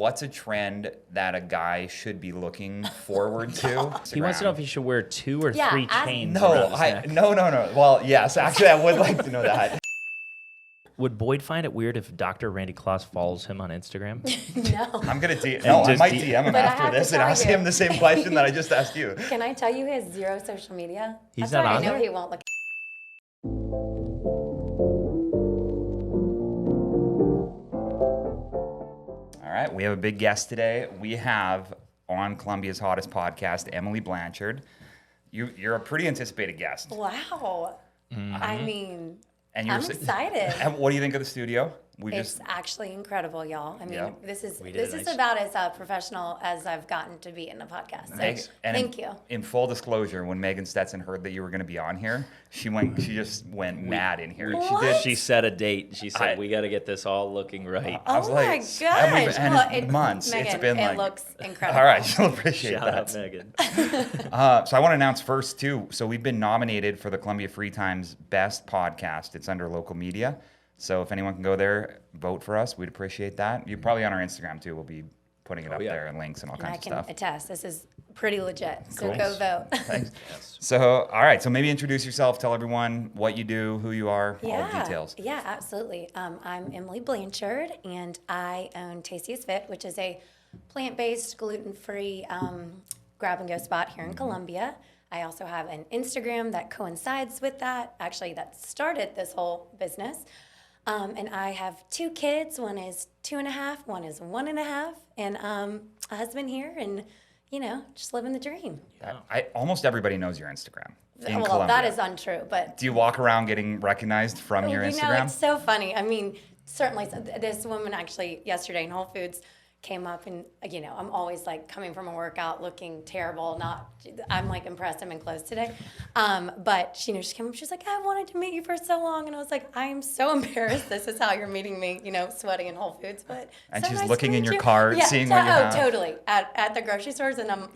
what's a trend that a guy should be looking forward to? He wants to know if he should wear 2 or 3 chains. No. Well, yes, actually, I would like to know that. Would Boyd find it weird if Dr. Randy Kloss follows him on Instagram? No. I'm going to I might DM him after this and ask him the same question that I just asked you. Can I tell you he has 0 social media? He's not on there? I know he won't look. All right, we have a big guest today. We have on Columbia's Hottest Podcast, Emilie Blanchard. You're a pretty anticipated guest. Wow. I mean, And I'm excited. And what do you think of the studio? It's actually incredible, y'all. I mean, this is nice. about as professional as I've gotten to be in a podcast. So thank you. In full disclosure, when Megan Stetson heard that you were going to be on here, she just went mad in here. What? She set a date. She said, we got to get this all looking right. I was Oh like, my gosh. And months. Megan, it's been it like, looks incredible. All right, you'll appreciate Shout that. out, Megan. So I want to announce first, too. So we've been nominated for the Columbia Free Times Best Podcast. It's under local media. So if anyone can go there, vote for us. We'd appreciate that. You probably on our Instagram, too. We'll be putting it up there and links and all kinds of stuff. I can attest. This is pretty legit. So Cool. go vote. Thanks. So, all right. So maybe introduce yourself. Tell everyone what you do, who you are, all the details. Yeah, absolutely. I'm Emilie Blanchard, and I own Tastiest Fit, which is a plant-based, gluten-free grab-and-go spot here in Columbia. I also have an Instagram that coincides with that. Actually, that started this whole business. And I have 2 kids. One is 2.5, one is 1.5, and a husband here, and just living the dream. Almost everybody knows your Instagram. In Well, Columbia. that is untrue, but Do you walk around getting recognized from your Instagram? it's so funny. I mean, certainly, this woman actually yesterday in Whole Foods came up, and I'm always like coming from a workout looking terrible. I'm like impressed I'm in clothes today, but she came up. She was like, "I wanted to meet you for so long," and I was like, "I am so embarrassed. This is how you're meeting me, sweating in Whole Foods." But and so she's nice looking to in meet your you. cart, seeing what you have. Totally. At the grocery stores, and I'm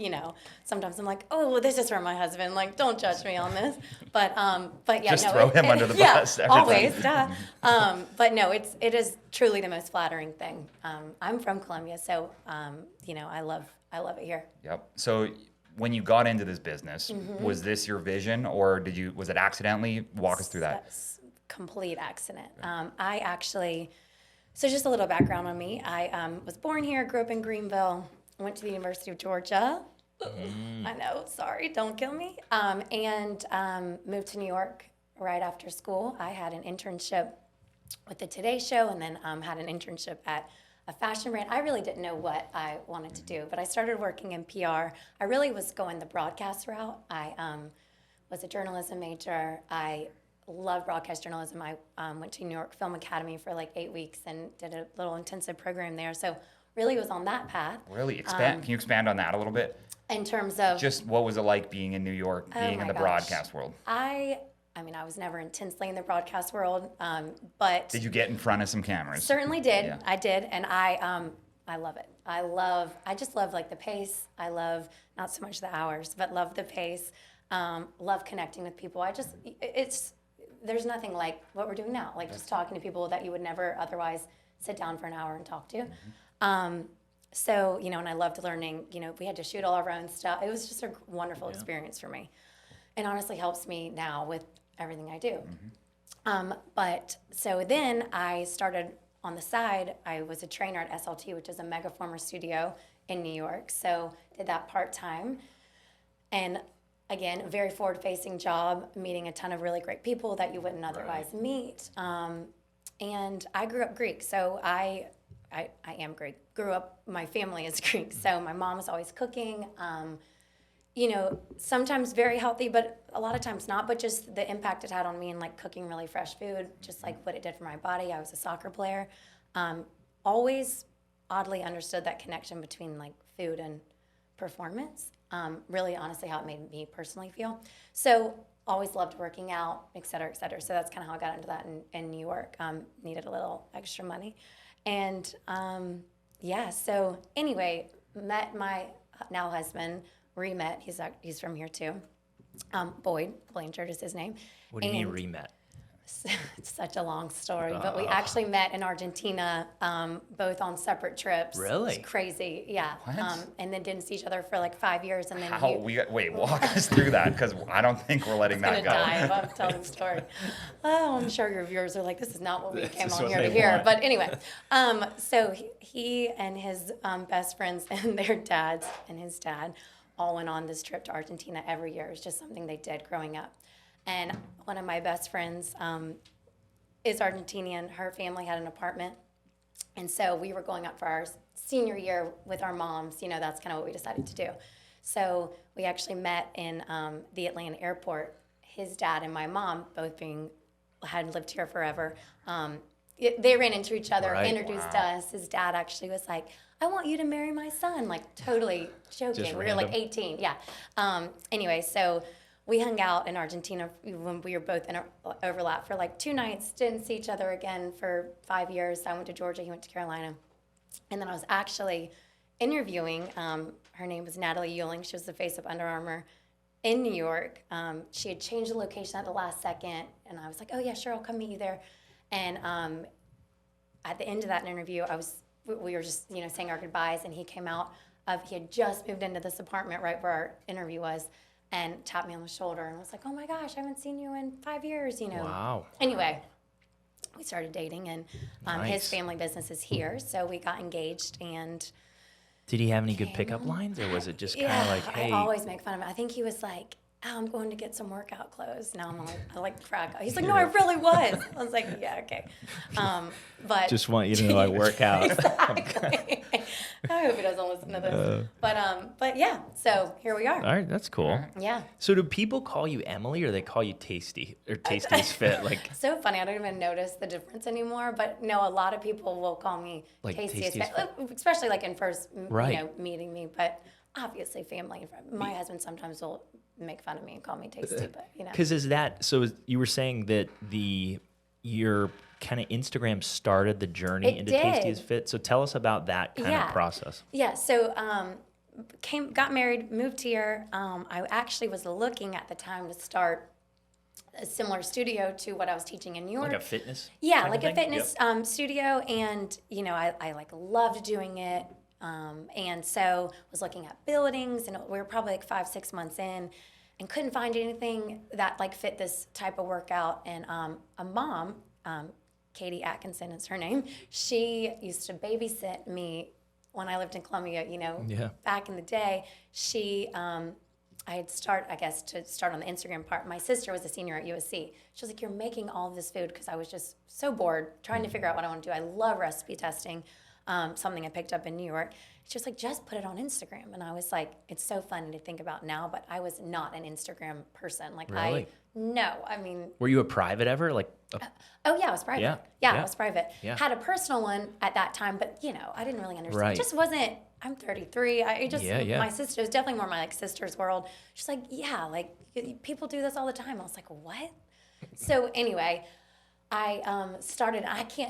sometimes I'm like, "Oh, well, this is for my husband. Like, don't judge me on this." But yeah, Just throw him under the bus. Every always, time. duh. But no, it is truly the most flattering thing. I'm from Columbia, so I love it here. Yep. So when you got into this business, was this your vision, or was it accidentally? Walk us through that. That's complete accident. So just a little background on me. I was born here, grew up in Greenville, went to the University of Georgia. I know, sorry, don't kill me. And moved to New York right after school. I had an internship with the Today Show, and then had an internship at a fashion brand. I really didn't know what I wanted to do, but I started working in PR. I really was going the broadcast route. I was a journalism major. I love broadcast journalism. I went to New York Film Academy for like 8 weeks and did a little intensive program there. So really was on that path. Really? Can you expand on that a little bit? In terms of just what was it like being in New York, being in the broadcast world? I mean, I was never intensely in the broadcast world, but did you get in front of some cameras? Certainly did. Yeah. I did, and I love it. I just love like the pace. I love not so much the hours, but love the pace. Love connecting with people. There's nothing like what we're doing now, like just talking to people that you would never otherwise sit down for an hour and talk to. So, and I loved learning, we had to shoot all our own stuff. It was just a wonderful experience for me, and honestly helps me now with everything I do. But so then I started on the side. I was a trainer at SLT, which is a Megaformer studio in New York. So did that part-time. And again, a very forward-facing job, meeting a ton of really great people that you wouldn't otherwise meet. And I grew up Greek, so I am Greek. Grew up, my family is Greek, so my mom was always cooking. Sometimes very healthy, but a lot of times not, but just the impact it had on me in like cooking really fresh food, just like what it did for my body. I was a soccer player. Always oddly understood that connection between like food and performance. Really honestly how it made me personally feel. So always loved working out, et cetera, et cetera. So that's kind of how I got into that in New York. Needed a little extra money. And so anyway, met my now husband, re-met. He's from here too. Boyd Blanchard is his name. What do you mean re-met? It's such a long story, but we actually met in Argentina, both on separate trips. Really? It's crazy, yeah. What? And then didn't see each other for like 5 years, and then Wait, walk us through that, because I don't think we're letting gonna that go. die if I'm telling the story. Oh, I'm sure your viewers are like, this is not what we came is on what here to they hear. want. But anyway, so he and his best friends and their dads and his dad all went on this trip to Argentina every year. It was just something they did growing up. And one of my best friends is Argentinian. Her family had an apartment. And so we were going up for our senior year with our moms. You know, that's kind of what we decided to do. So we actually met in the Atlanta airport. His dad and my mom, both had lived here forever. They ran into each other, Right. introduced us. His dad actually was like, I want you to marry my son. Like, totally joking. Just We were like random. 18, yeah. Anyway, so we hung out in Argentina when we were both in overlap for like 2 nights. Didn't see each other again for 5 years. I went to Georgia, he went to Carolina. And then I was actually interviewing, her name was Natalie Euling. She was the face of Under Armour in New York. She had changed the location at the last second. And I was like, oh yeah, sure, I'll come meet you there. And at the end of that interview, we were just, saying our goodbyes, and he came out he had just moved into this apartment right where our interview was, and tapped me on the shoulder and was like, oh my gosh, I haven't seen you in 5 years, Wow. Anyway, we started dating, and Nice. his family business is here, so we got engaged, and Did he have any good pickup lines, or was it just kind of like, hey? I always make fun of him. I think he was like, oh, I'm going to get some workout clothes. Now I like crack. He's like, no, I really was. I was like, yeah, okay. But Just want you to know I work out. exactly. I hope he doesn't listen to this. But yeah, so here we are. All right, that's cool. Yeah. So do people call you Emily, or they call you Tasty, or Tasty's Fit? Like, So funny. I don't even notice the difference anymore. But no, a lot of people will call me Like Tastiest Tastiest Fit, especially like in first, Right. meeting me. But obviously, family and friends. My husband sometimes will make fun of me and call me Tasty, but because you were saying that your kind of Instagram started the journey It into did. Tasty's Fit. So tell us about that kind Yeah. of process. Yeah, so got married, moved here. I actually was looking at the time to start a similar studio to what I was teaching in New York. Like a fitness? Yeah, type like of a thing? fitness Yep. studio, and I like loved doing it, and so was looking at buildings, and we were probably like 5-6 months in, and couldn't find anything that like fit this type of workout. And a mom, Katie Atkinson is her name. She used to babysit me when I lived in Columbia. Yeah. Back in the day, I had to start on the Instagram part. My sister was a senior at USC. She was like, you're making all of this food, because I was just so bored trying to figure out what I want to do. I love recipe testing, something I picked up in New York. She was like, just put it on Instagram. And I was like, it's so funny to think about now, but I was not an Instagram person. Like Really? I mean, Were you a private ever? Like, oh yeah, I was private. Yeah, Yeah, yeah, I was private. yeah. Had a personal one at that time, but I didn't really understand. Right. It just wasn't. I'm 33. Yeah. My sister, it was definitely more my like sister's world. She's like, yeah, like people do this all the time. I was like, what? So anyway, I started.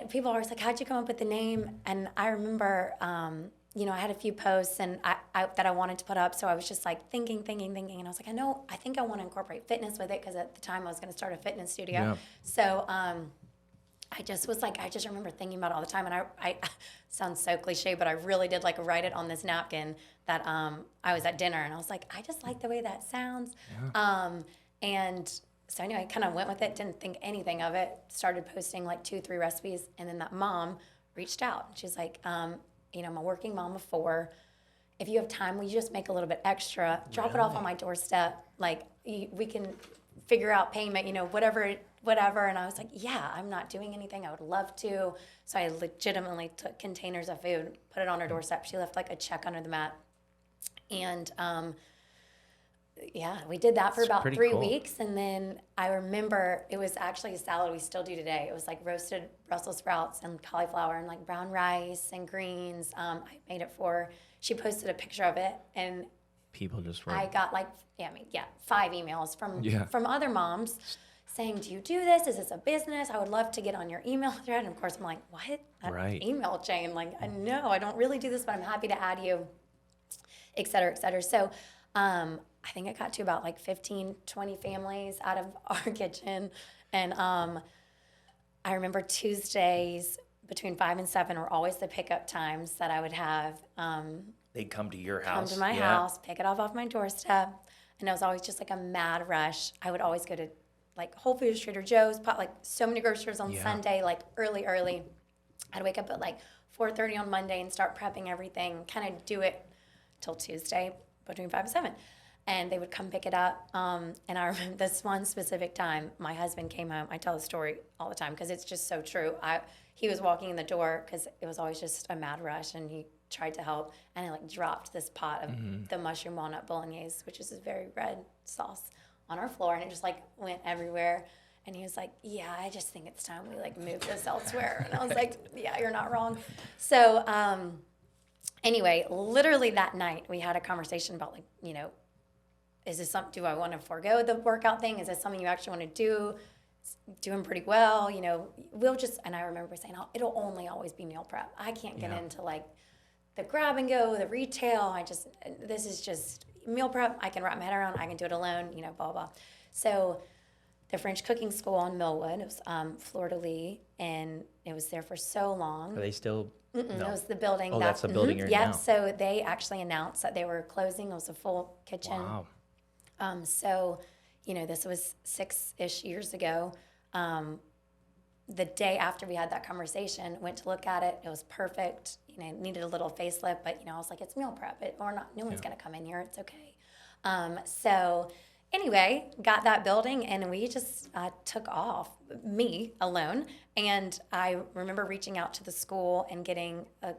People are always like, how'd you come up with the name? And I remember, I had a few posts and that I wanted to put up. So I was just like thinking. And I was like, I think I want to incorporate fitness with it, because at the time I was going to start a fitness studio. Yeah. So I just was like, I just remember thinking about it all the time. And I sounds so cliche, but I really did like write it on this napkin that I was at dinner, and I was like, I just like the way that sounds. Yeah. And so anyway, I kind of went with it, didn't think anything of it, started posting like 2-3 recipes. And then that mom reached out. She's like, I'm a working mom of 4. If you have time, will you just make a little bit extra, drop it off on my doorstep? Like we can figure out payment, whatever. And I was like, yeah, I'm not doing anything. I would love to. So I legitimately took containers of food, put it on her doorstep. She left like a check under the mat. And we did that for That's about pretty 3 cool. weeks. And then I remember it was actually a salad we still do today. It was like roasted Brussels sprouts and cauliflower and like brown rice and greens. I made it she posted a picture of it, and people just were. I got 5 emails Yeah. from other moms saying, do you do this? Is this a business? I would love to get on your email thread. And of course I'm like, what? Right. Email chain? Like, no, I don't really do this, but I'm happy to add you, et cetera, et cetera. So I think it got to about like 15, 20 families out of our kitchen. And I remember Tuesdays between 5 and 7 were always the pickup times that I would have. They'd come to your Come house. to my house, pick it off my doorstep, and it was always just like a mad rush. I would always go to like Whole Foods, Trader Joe's, like so many grocery stores on Sunday, like early. I'd wake up at like 4:30 on Monday and start prepping everything, kind of do it till Tuesday between 5 and 7. And they would come pick it up. And I remember this one specific time, my husband came home. I tell the story all the time because it's just so true. He was walking in the door because it was always just a mad rush, and he tried to help, and I like dropped this pot of the mushroom walnut bolognese, which is a very red sauce, on our floor, and it just like went everywhere. And he was like, yeah, I just think it's time we like move this elsewhere. And I was like, yeah, you're not wrong. So anyway, literally that night we had a conversation about like, you know, is this something, do I want to forego the workout thing? Is this something you actually want to do? It's doing pretty well, you know, and I remember saying, oh, it'll only always be meal prep. I can't get into like the grab and go, the retail. This is just meal prep. I can wrap my head around. I can do it alone, you know, blah, blah. So the French cooking school on Millwood, it was Fleur de Lis, and it was there for so long. Are they still? No. It was the building. Oh, that's the building you're in now. So they actually announced that they were closing. It was a full kitchen. Wow. So, you know, this was 6-ish years ago. The day after we had that conversation, went to look at it. It was perfect. You know, needed a little facelift, but you know, I was like, it's meal prep. No one's gonna come in here. It's okay. So anyway, got that building, and we just took off, me alone. And I remember reaching out to the school and getting a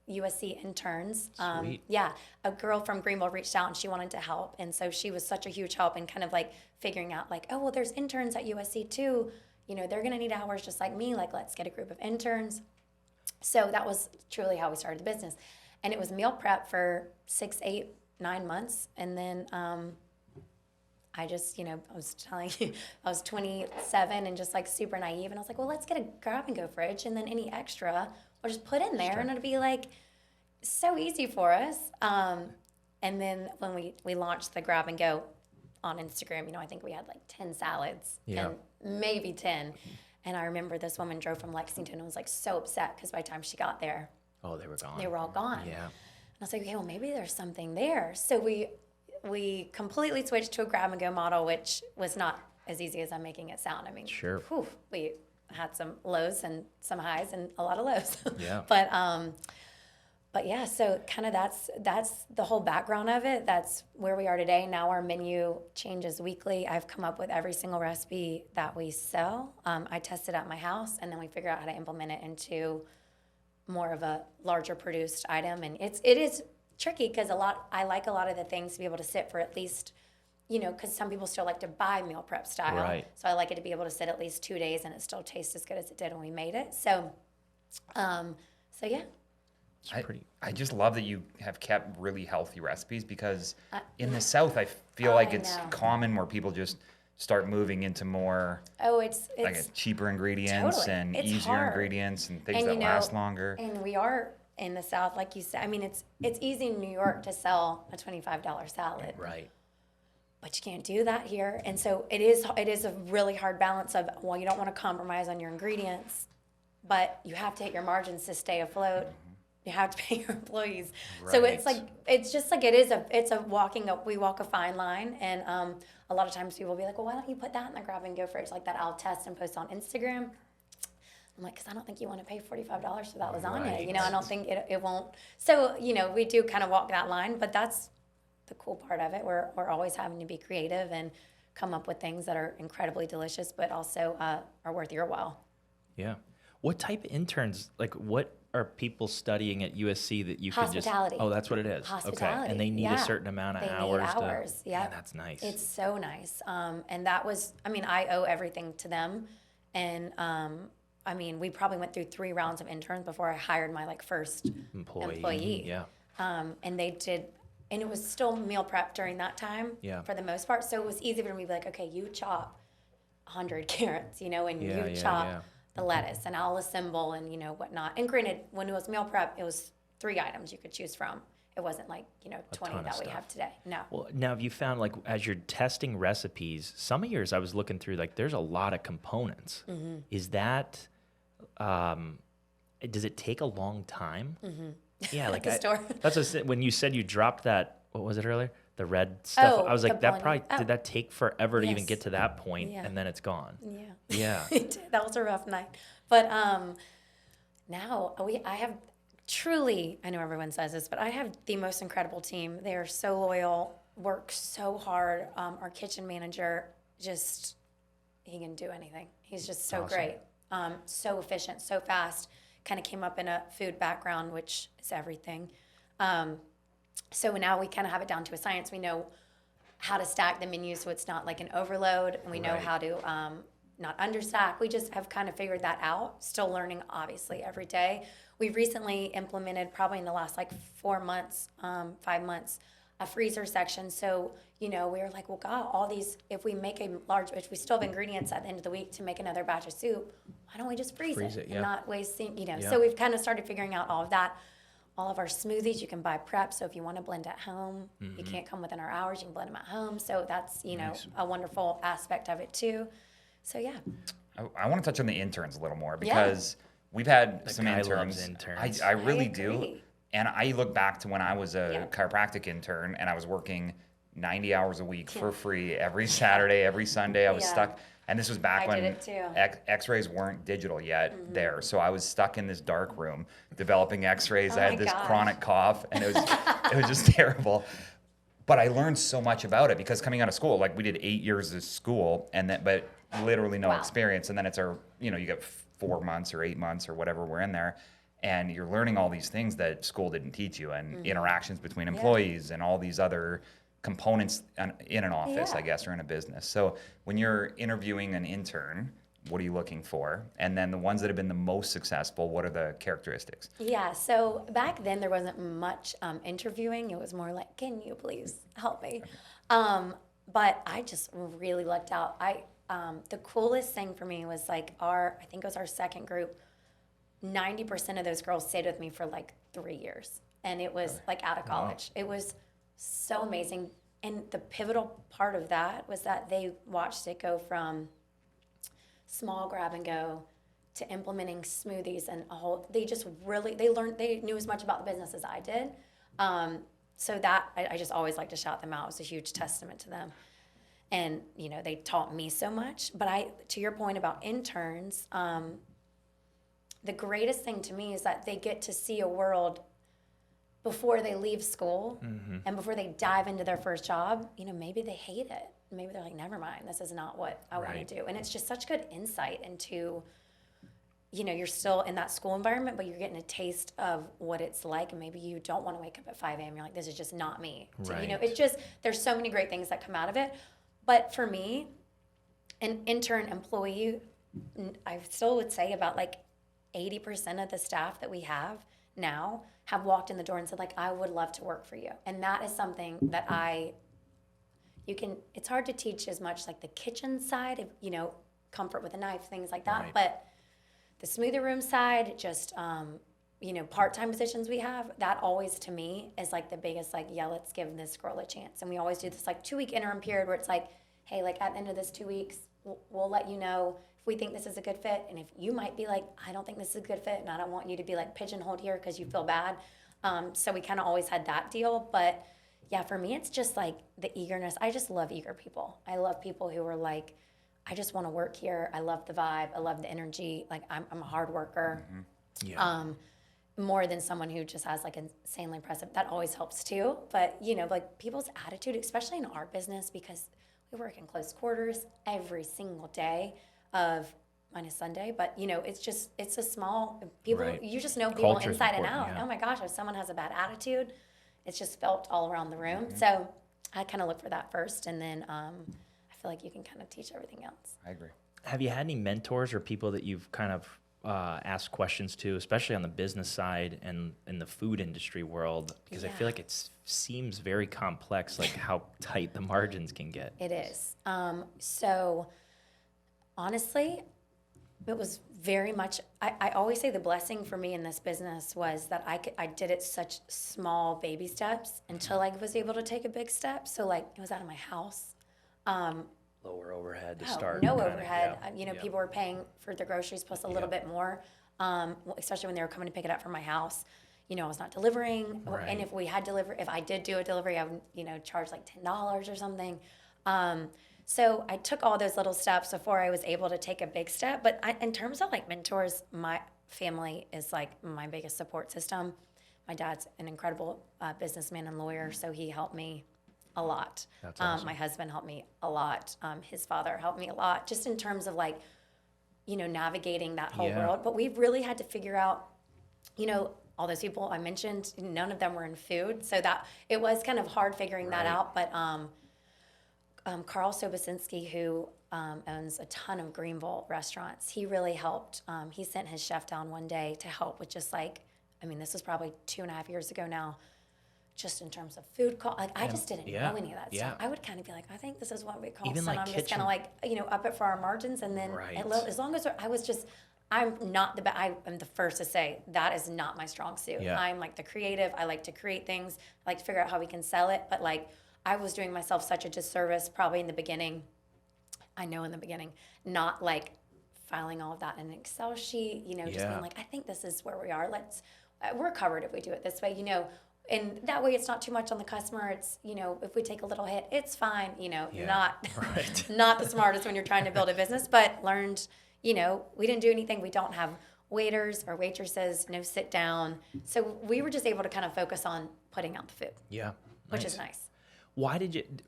USC interns. Sweet. Yeah, a girl from Greenville reached out and she wanted to help. And so she was such a huge help in kind of like figuring out like, oh, well, there's interns at USC too. You know, they're going to need hours just like me. Like, let's get a group of interns. So that was truly how we started the business. And it was meal prep for 6, 8, 9 months. And then I just, you know, I was telling you, I was 27 and just like super naive. And I was like, well, let's get a grab and go fridge. And then any extra we'll just put in there, and it'll be like so easy for us. And then when we launched the grab and go on Instagram, you know, I think we had like 10 salads and maybe 10. And I remember this woman drove from Lexington and was like so upset because by the time she got there, oh, they were gone. They were all gone. Yeah. And I was like, okay, well, maybe there's something there. So we completely switched to a grab and go model, which was not as easy as I'm making it sound. I mean, sure. Whew, we had some lows and some highs and a lot of lows. Yeah. But yeah, so kind of that's the whole background of it. That's where we are today. Now our menu changes weekly. I've come up with every single recipe that we sell. I test it at my house, and then we figure out how to implement it into more of a larger produced item. And it is tricky because I like a lot of the things to be able to sit for at least, you know, because some people still like to buy meal prep style. Right. So I like it to be able to sit at least 2 days and it still tastes as good as it did when we made it. So yeah. I just love that you have kept really healthy recipes because in the South, I feel like it's common where people just start moving into more it's like cheaper ingredients totally. and It's easier hard. ingredients and things And, that you know, last longer. And we are in the South, like you said. I mean, it's easy in New York to sell a $25 salad. Right. But you can't do that here. And so it is a really hard balance of, well, you don't want to compromise on your ingredients, but you have to hit your margins to stay afloat. You have to pay your employees. Right. So it's just like we walk a fine line. And a lot of times people will be like, well, why don't you put that in the grab and go fridge like that? I'll test and post on Instagram. I'm like, because I don't think you want to pay $45 for that lasagna. Right. You know, I don't think it won't. So, you know, we do kind of walk that line, but that's the cool part of it. We're always having to be creative and come up with things that are incredibly delicious, but also are worth your while. Yeah. What type of interns, like what are people studying at USC that you could just... Hospitality. Oh, that's what it is. Hospitality. Okay. And they need a certain amount of hours. Need hours. Yeah. Man, that's nice. It's so nice. And that was, I mean, I owe everything to them. And I mean, we probably went through 3 rounds of interns before I hired my first employee. Yeah. And they did, and it was still meal prep during that time for the most part. So it was easy for me to be like, okay, you chop 100 carrots, you know, and you chop the lettuce, and I'll assemble and, you know, whatnot. And granted, when it was meal prep, it was 3 items you could choose from. It wasn't like, you know, 20 that we have today. No. Well, now have you found, like, as you're testing recipes, some of yours I was looking through, like, there's a lot of components. Mm-hmm. Is that does it take a long time? Yeah, like the store. that's when you said you dropped that. What was it earlier? The red stuff. Oh, I was like, the that blending. probably did that take forever to even Yes. get to that point, Yeah. and then it's gone. Yeah. Yeah. It did. That was a rough night. But now I have truly, I know everyone says this, but I have the most incredible team. They are so loyal, work so hard. Our kitchen manager just, he can do anything. He's just so Awesome. great, so efficient, so fast. Kind of came up in a food background, which is everything. So now we kind of have it down to a science. We know how to stack the menu so it's not like an overload, and we know Right. how to not understack. We just have kind of figured that out. Still learning, obviously, every day. We recently implemented, probably in the last like 4 months, 5 months, a freezer section. So, we were like, well, God, all these, if we make a large, if we still have ingredients at the end of the week to make another batch of soup, why don't we just freeze it yeah. and not waste, Yeah. So we've kind of started figuring out all of that. All of our smoothies, you can buy prep. So if you want to blend at home, you can't come within our hours, you can blend them at home. So that's, Nice. a wonderful aspect of it too. So yeah. I want to touch on the interns a little more because we've had some guy interns. loves interns. I really I do. agree. And I look back to when I was a Yeah. chiropractic intern and I was working 90 hours a week for free every Saturday, every Sunday. I was Yeah. stuck. And this was back I when did it too. X-rays weren't digital yet there. So I was stuck in this dark room developing X-rays. Oh I my had this gosh. chronic cough and it was just terrible. But I learned so much about it because coming out of school, like we did 8 years of school but literally no Wow. experience. And then it's you get 4 months or 8 months or whatever we're in there. And you're learning all these things that school didn't teach you and interactions between employees and all these other components in an office, Yeah. I guess, or in a business. So when you're interviewing an intern, what are you looking for? And then the ones that have been the most successful, what are the characteristics? Yeah, so back then there wasn't much interviewing. It was more like, can you please help me? But I just really lucked out. The coolest thing for me was like I think it was our second group, 90% of those girls stayed with me for like 3 years. And it was like out of college. It was so amazing. And the pivotal part of that was that they watched it go from small grab and go to implementing smoothies and they knew as much about the business as I did. So that I just always like to shout them out. It was a huge testament to them. And, they taught me so much. But to your point about interns, the greatest thing to me is that they get to see a world before they leave school and before they dive into their first job. Maybe they hate it. Maybe they're like, never mind, this is not what I want Right. to do. And it's just such good insight into, you're still in that school environment, but you're getting a taste of what it's like. And maybe you don't want to wake up at 5 a.m. You're like, this is just not me. So, Right. there's so many great things that come out of it. But for me, an intern employee, I still would say about like 80% of the staff that we have now have walked in the door and said, like, I would love to work for you. And that is something that it's hard to teach as much like the kitchen side of, comfort with a knife, things like that. Right. But the smoothie room side, just, part-time positions we have, that always to me is like the biggest, like, yeah, let's give this girl a chance. And we always do this like 2-week interim period where it's like, hey, like at the end of this 2 weeks, we'll let you know if we think this is a good fit. And if you might be like, I don't think this is a good fit and I don't want you to be like pigeonholed here because you feel bad. So we kind of always had that deal. But yeah, for me, it's just like the eagerness. I just love eager people. I love people who are like, I just want to work here. I love the vibe. I love the energy. Like I'm a hard worker. Yeah. More than someone who just has like insanely impressive. That always helps too. But like people's attitude, especially in our business, because we work in close quarters every single day of minus Sunday. But it's a small people. Right. You just know people Culture's inside and important, out. yeah. Oh my gosh, if someone has a bad attitude, it's just felt all around the room. So I kind of look for that first, and then I feel like you can kind of teach everything else. I agree. Have you had any mentors or people that you've kind of asked questions to, especially on the business side and in the food industry world? Because I feel Yeah. like it seems very complex, like how tight the margins can get. It is. So honestly, it was very much, I always say the blessing for me in this business was that I did it such small baby steps until I was able to take a big step. So like it was out of my house, lower overhead to Oh, start. no kinda, overhead. yeah, You know, yeah. people were paying for their groceries plus a little bit more, especially when they were coming to pick it up from my house. You know, I was not delivering, and Right. if I did do a delivery, I would, you know, charge like $10 or something. So I took all those little steps before I was able to take a big step. But in terms of like mentors, my family is like my biggest support system. My dad's an incredible businessman and lawyer, so he helped me a lot. That's awesome. My husband helped me a lot. His father helped me a lot, just in terms of like, you know, navigating that whole Yeah. world. But we really had to figure out, you know, all those people I mentioned, none of them were in food, so that it was kind of hard figuring that Right. out. But Carl Sobosinski, who owns a ton of Greenville restaurants, he really helped. He sent his chef down one day to help with just like, I mean, this was probably 2.5 years ago now, just in terms of food cost. Like, I just didn't yeah, know any of that yeah. stuff. I would kind of be like, I think this is what we cost, Even, and like, I'm just kitchen- gonna like, you know, up it for our margins, and then Right. as long as I was just, I'm not the best. I am the first to say that is not my strong suit. Yeah. I'm like the creative. I like to create things. I like to figure out how we can sell it. But like, I was doing myself such a disservice probably in the beginning. I know in the beginning, not like filing all of that in an Excel sheet, you know, just Yeah. being like, I think this is where we are. We're covered if we do it this way, you know, and that way it's not too much on the customer. It's, you know, if we take a little hit, it's fine, you know, Yeah. not, Right. not the smartest when you're trying to build a business, but learned, you know, we didn't do anything. We don't have waiters or waitresses, no sit down. So we were just able to kind of focus on putting out the food, Yeah. which is nice. Why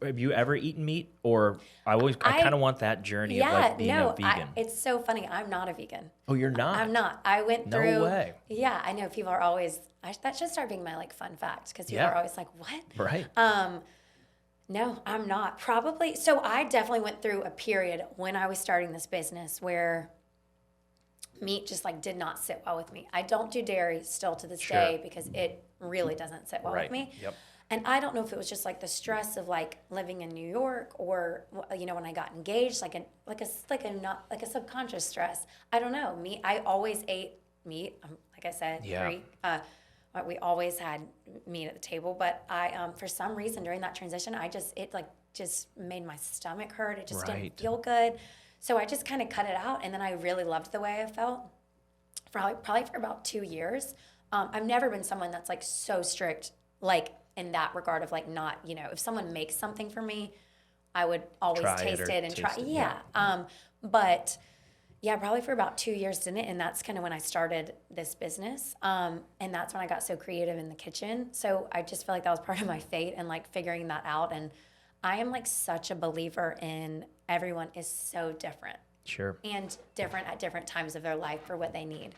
have you ever eaten meat? Or I I- kind of want that journey of like being a vegan. it's so funny. I'm not a vegan. Oh, you're not? I'm not. I went No through. way. Yeah, I know people are always. That should start being my like fun fact, because people Yeah. are always like, "What?" Right. No, I'm not. Probably. So I definitely went through a period when I was starting this business where meat just like did not sit well with me. I don't do dairy still to this Sure. day because it really doesn't sit well Right. with me. Yep. And I don't know if it was just like the stress of like living in New York, or you know, when I got engaged, like a subconscious stress. I don't know. I always ate meat. Like I said, Yeah. Greek. We always had meat at the table, but I for some reason during that transition, it just made my stomach hurt. It just Right. didn't feel good. So I just kind of cut it out, and then I really loved the way I felt. Probably for about 2 years. I've never been someone that's like so strict, like in that regard of like not, you know, if someone makes something for me, I would always Try it taste or it and try. taste it, Yeah. But yeah, probably for about 2 years, didn't it? And that's kind of when I started this business. And that's when I got so creative in the kitchen. So I just feel like that was part of my fate and like figuring that out. And I am like such a believer in everyone is so different Sure. and different at different times of their life for what they need.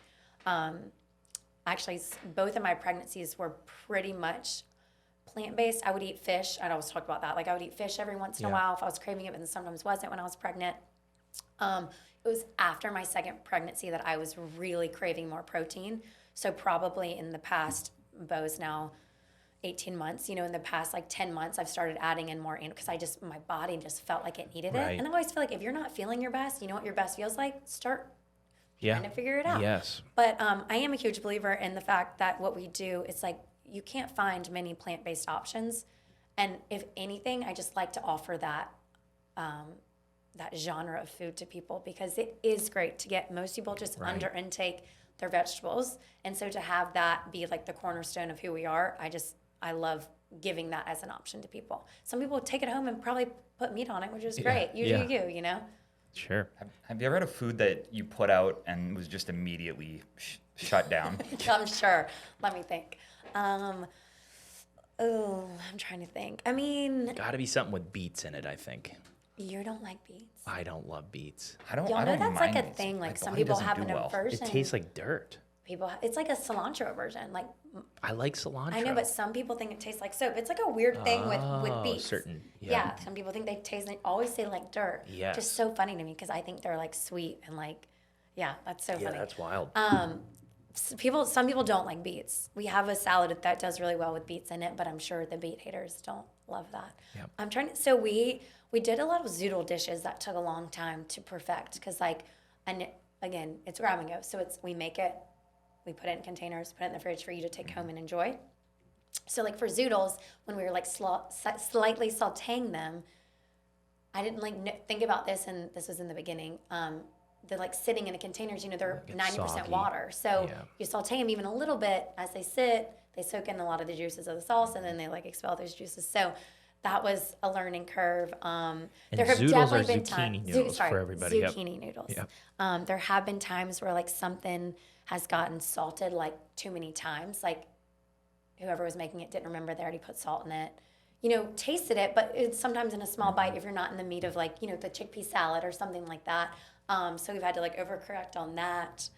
Actually, both of my pregnancies were pretty much plant-based. I would eat fish. I'd always talk about that. Like I would eat fish every once in a Yeah. while if I was craving it, but then sometimes wasn't when I was pregnant. It was after my second pregnancy that I was really craving more protein. So probably in the past, Bo's now 18 months, you know, in the past like 10 months, I've started adding in more because my body just felt like it needed Right. it. And I always feel like if you're not feeling your best, you know what your best feels like? Start Yeah. trying to figure it out. Yes. But I am a huge believer in the fact that what we do, it's like you can't find many plant-based options. And if anything, I just like to offer that that genre of food to people because it is great to get. Most people just Right. under intake their vegetables. And so to have that be like the cornerstone of who we are, I love giving that as an option to people. Some people take it home and probably put meat on it, which is Yeah. great. You Yeah. do you, you know? Sure. Have you ever had a food that you put out and was just immediately shut down? I'm sure. Let me think. I'm trying to think. I mean, Got to be something with beets in it, I think. you don't like beets. I don't love beets. I Y'all know don't that's like mind a it. thing. My Like some body people doesn't have do an well. aversion. It tastes like dirt. It's like a cilantro version. Like I like cilantro. I know, but some people think it tastes like soap. It's like a weird thing with Oh, beets. certain- Yeah. yeah. Some people think they taste. They always say like dirt. Yes. Just so funny to me because I think they're like sweet and like, yeah, that's so Yeah, funny. that's wild. Some people don't like beets. We have a salad that does really well with beets in it, but I'm sure the beet haters don't love that. Yep. I'm trying to. So we did a lot of zoodle dishes that took a long time to perfect because and again, it's grab and go. So we make it, we put it in containers, put it in the fridge for you to take home and enjoy. So like for zoodles, when we were like slightly sautéing them, I didn't like think about this, and this was in the beginning. They're like sitting in the containers, they're Get 90% soggy. water. So Yeah. you saute them even a little bit as they sit, they soak in a lot of the juices of the sauce, and then they like expel those juices. So that was a learning curve. There have zoodles definitely are been zucchini times, noodles for everybody. Yep. zucchini noodles. Yep. There have been times where like something has gotten salted like too many times, like whoever was making it didn't remember they already put salt in it. Tasted it, but it's sometimes in a small bite if you're not in the meat of like, the chickpea salad or something like that. So we've had to like overcorrect on that.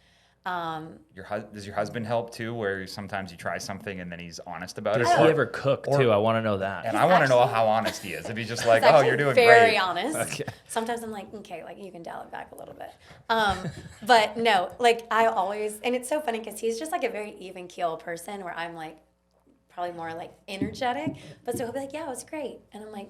Does your husband help too, where sometimes you try something and then he's honest about Does it? he ever cook too? I want to know that. And I want to know how honest he is. If he's just like, He's oh, actually you're doing very great. honest. Okay. Sometimes I'm like, okay, like you can dial it back a little bit. But no, like I always, and it's so funny because he's just like a very even keel person where I'm like probably more like energetic. But so he'll be like, yeah, it was great. And I'm like,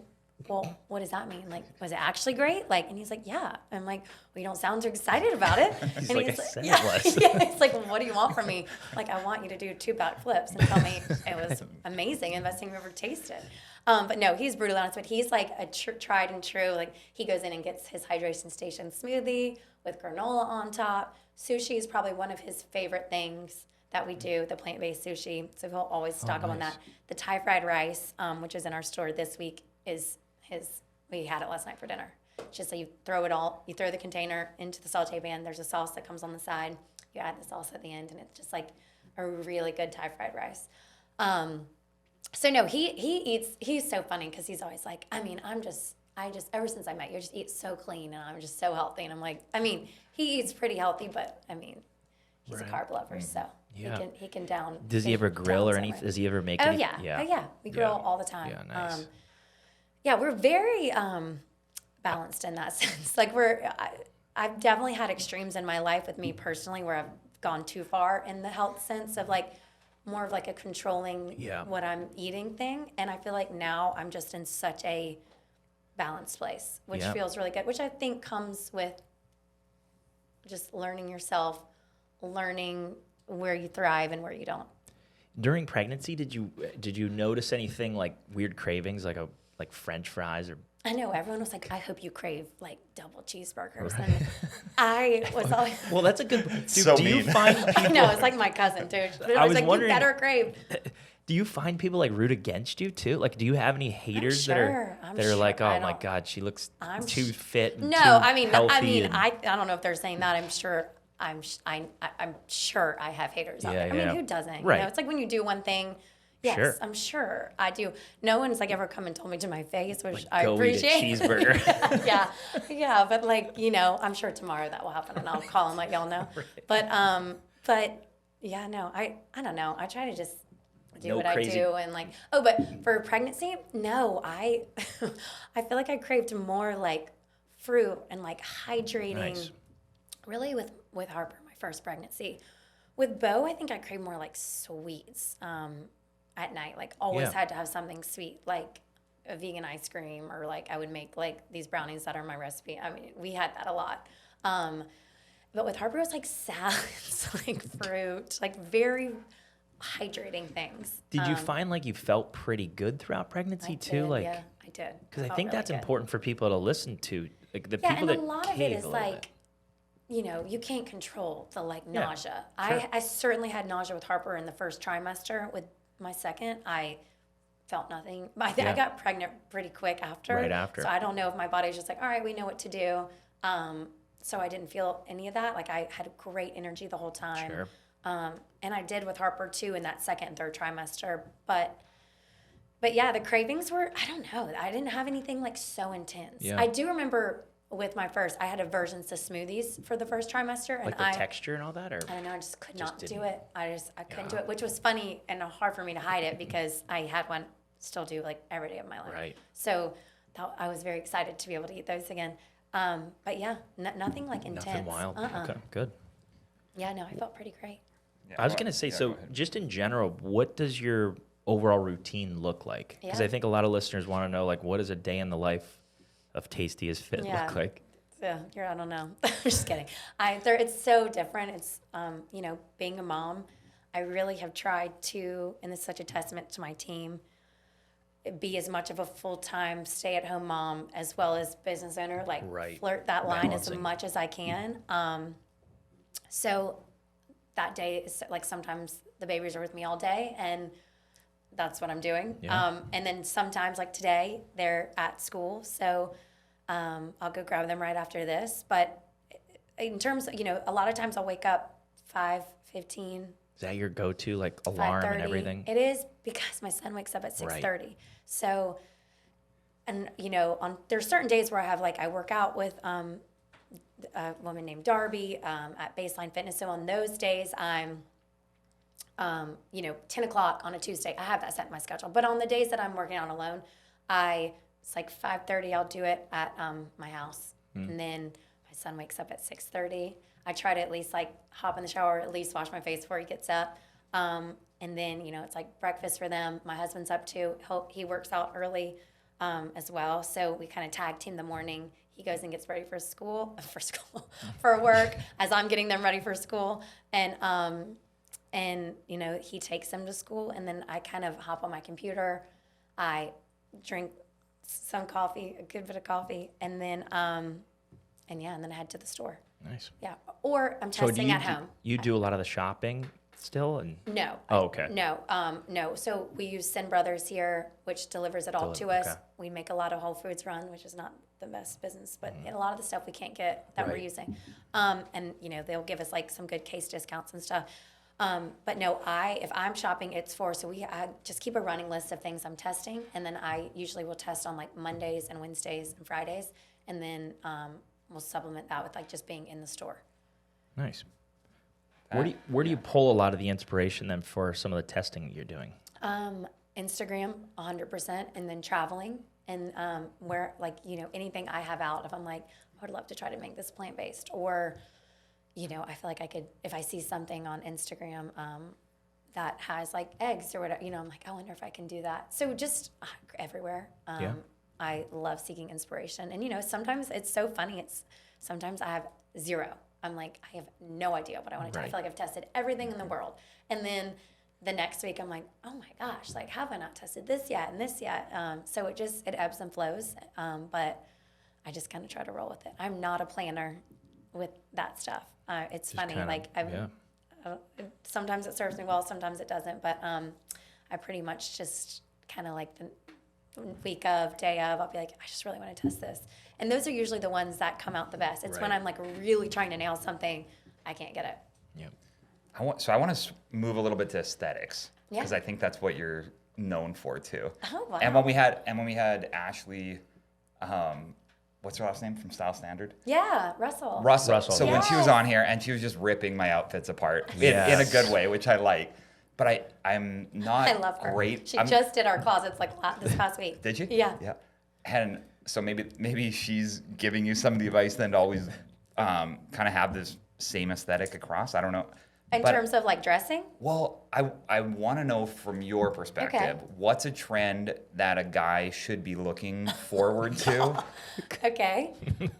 well, what does that mean? Like, was it actually great? Like, and he's like, yeah. I'm like, well, you don't sound too excited about it. He's and like, I said it was. yeah, it's like, well, what do you want from me? Like, I want you to do 2 back flips and tell me it was amazing and best thing you've ever tasted. But no, he's brutally honest, but he's like a tried and true. Like, he goes in and gets his hydration station smoothie with granola on top. Sushi is probably one of his favorite things that we do, the plant-based sushi. So he'll always stock up on nice. that. The Thai fried rice, which is in our store this week, is we had it last night for dinner. It's just so you throw the container into the saute pan. There's a sauce that comes on the side. You add the sauce at the end, and it's just like a really good Thai fried rice. So no, he eats. He's so funny because he's always like, I just ever since I met you, I just eat so clean, and I'm just so healthy. And I'm like, he eats pretty healthy, but he's a carb lover, so Yeah. he can down. Does he ever grill or down anything? somewhere. Does he ever make Oh any? yeah. We grill all the time. Yeah, nice. We're very balanced in that sense. Like I've definitely had extremes in my life with me personally where I've gone too far in the health sense of like more of like a controlling what I'm eating thing. And I feel like now I'm just in such a balanced place, which feels really good, which I think comes with just learning yourself, learning where you thrive and where you don't. During pregnancy, did you notice anything like weird cravings, like French fries or? I know everyone was like, I hope you crave like double cheeseburgers. And I was always, Well, that's a good. So do you mean. find I people? know, it's like my cousin, dude. I was like, wondering- you better crave. Do you find people like root against you too? Like, do you have any haters that are I'm like, sure. oh I my don't- God, she looks I'm too sh- fit and No, too healthy and- I don't know if they're saying that. I'm sure I'm sure I have haters out Yeah, there. I yeah. mean, who doesn't? Right. It's like when you do one thing. Yes, Sure. I'm sure I do. No one's like ever come and told me to my face, which I Go eat a appreciate. cheeseburger. yeah, but like I'm sure tomorrow that will happen, and I'll call and let y'all know. Right. But yeah, no, I don't know. I try to just do No what crazy- I do, and like but for pregnancy, no, I I feel like I craved more like fruit and like hydrating. Nice. Really with Harper, my first pregnancy. With Bo, I think I crave more like sweets at night. Like always Yeah. had to have something sweet, like a vegan ice cream, or like I would make like these brownies that are my recipe. I mean, we had that a lot. But with Harper, it was like salads, like fruit, like very hydrating things. Did you find like you felt pretty good throughout pregnancy I too? did, Like, yeah, I did. because I felt think really that's good. important for people to listen to. Like the Yeah, people and that a lot of it cave is a little like, bit. you can't control the like Yeah, nausea. sure. I certainly had nausea with Harper in the first trimester. With my second, I felt nothing. I Yeah. got pregnant pretty quick after. Right after. So I don't know if my body's just like, all right, we know what to do. So I didn't feel any of that. Like I had great energy the whole time. Sure. And I did with Harper too in that second and third trimester. But yeah, the cravings were, I don't know. I didn't have anything like so intense. Yeah. I do remember with my first, I had aversions to smoothies for the first trimester. And Like the texture and all that, or I don't know, I just could Just not do didn't. it. I couldn't do it, which was funny and hard for me to hide it because I had one, still do like every day of my life. Right. So I was very excited to be able to eat those again. But yeah, nothing like intense. nothing wild. Okay, good. Yeah, no, I felt pretty great. Yeah, I was go gonna ahead. say, Yeah, so go ahead. just in general, what does your overall routine look like? Because Yeah. I think a lot of listeners want to know, like, what does a day in the life of Tasty as Fit Yeah. look like? Yeah, I don't know. I'm just kidding. It's so different. It's, being a mom, I really have tried to, and it's such a testament to my team, be as much of a full-time stay-at-home mom as well as business owner, like Right. flirt that line Balancing. as much as I can. So that day is like sometimes the babies are with me all day, and that's what I'm doing. Yeah. And then sometimes like today they're at school, so I'll go grab them right after this. But in terms of, a lot of times I'll wake up 5:15. Is that your go-to, like alarm and 5:30. everything? It is because my son wakes up at 6:30. So, and there's certain days where I work out with a woman named Darby at Baseline Fitness. So on those days, I'm 10 o'clock on a Tuesday. I have that set in my schedule. But on the days that I'm working out alone, it's like 5:30. I'll do it at my house, and then my son wakes up at 6:30. I try to at least like hop in the shower, at least wash my face before he gets up. And then, it's like breakfast for them. My husband's up too. He works out early as well. So we kind of tag team the morning. He goes and gets ready for for work as I'm getting them ready for school. And he takes them to school. And then I kind of hop on my computer. I drink some coffee, a good bit of coffee. And then, and then I head to the store. Nice. Yeah. Or I'm So testing at home. you do a lot of the shopping still? And No. Oh, okay. No. So we use Sin Brothers here, which delivers it all to us. Okay. We make a lot of Whole Foods run, which is not the best business, but a lot of the stuff we can't get that we're Right. using. And they'll give us like some good case discounts and stuff. But no, if I'm shopping, it's so I just keep a running list of things I'm testing, and then I usually will test on like Mondays and Wednesdays and Fridays, and then we'll supplement that with like just being in the store. Nice. Where do you pull a lot of the inspiration then for some of the testing that you're doing? Instagram, 100%, and then traveling, and where anything I have out, if I'm like, I would love to try to make this plant-based, or I feel like I could, if I see something on Instagram that has like eggs or whatever, I'm like, I wonder if I can do that. So just everywhere. Yeah. I love seeking inspiration, and sometimes it's so funny. Sometimes I have zero. I'm like, I have no idea what I want to do. I Right. feel like I've tested everything in the world, and then the next week I'm like, oh my gosh, like have I not tested this yet and this yet? So it ebbs and flows, but I just kind of try to roll with it. I'm not a planner with that stuff. It's funny, sometimes it serves me well, sometimes it doesn't, but I pretty much just kind of like the week of, day of, I'll be like, I just really want to test this. And those are usually the ones that come out the best. It's when Right. I'm like really trying to nail something, I can't get it. Yeah. I want to move a little bit to aesthetics Yeah. because I think that's what you're known for too. Oh, wow. And when we had Ashley, what's her last name from Style Standard? Yeah, Russell. Russell. Russell, So when she was Yes. on here and she was just ripping my outfits apart in a Yes. good way, which I like. But I'm not I love her. great. She I'm- just did our closets like this past week. Did you? Yeah. Yeah. And so maybe she's giving you some of the advice then to always kind of have this same aesthetic across. I don't know. In But- terms of like dressing, Well, I want to know from your perspective, what's a trend that a guy should be looking forward to? okay,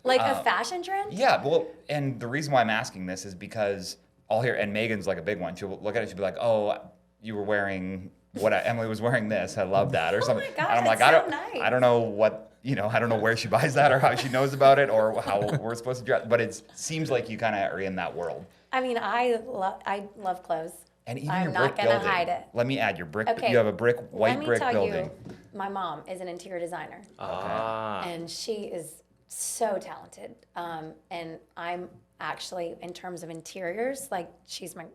like a fashion trend. Yeah, well, and the reason why I'm asking this is because I'll hear, and Megan's like a big one. She'll look at it, she'll be like, "Oh, you were wearing Emily was wearing this. I love that," or something. gosh, and I'm like, that's so nice. I don't know what I don't know where she buys that or how she knows about it or how we're supposed to dress, but it seems like you kind of are in that world. I mean, I love clothes. And even I'm your not brick gonna building. hide it. Let me add your brick. Okay. You have a white Let me brick tell building. you, my mom is an interior designer, Ah. and she is so talented. And I'm actually, in terms of interiors, like she's my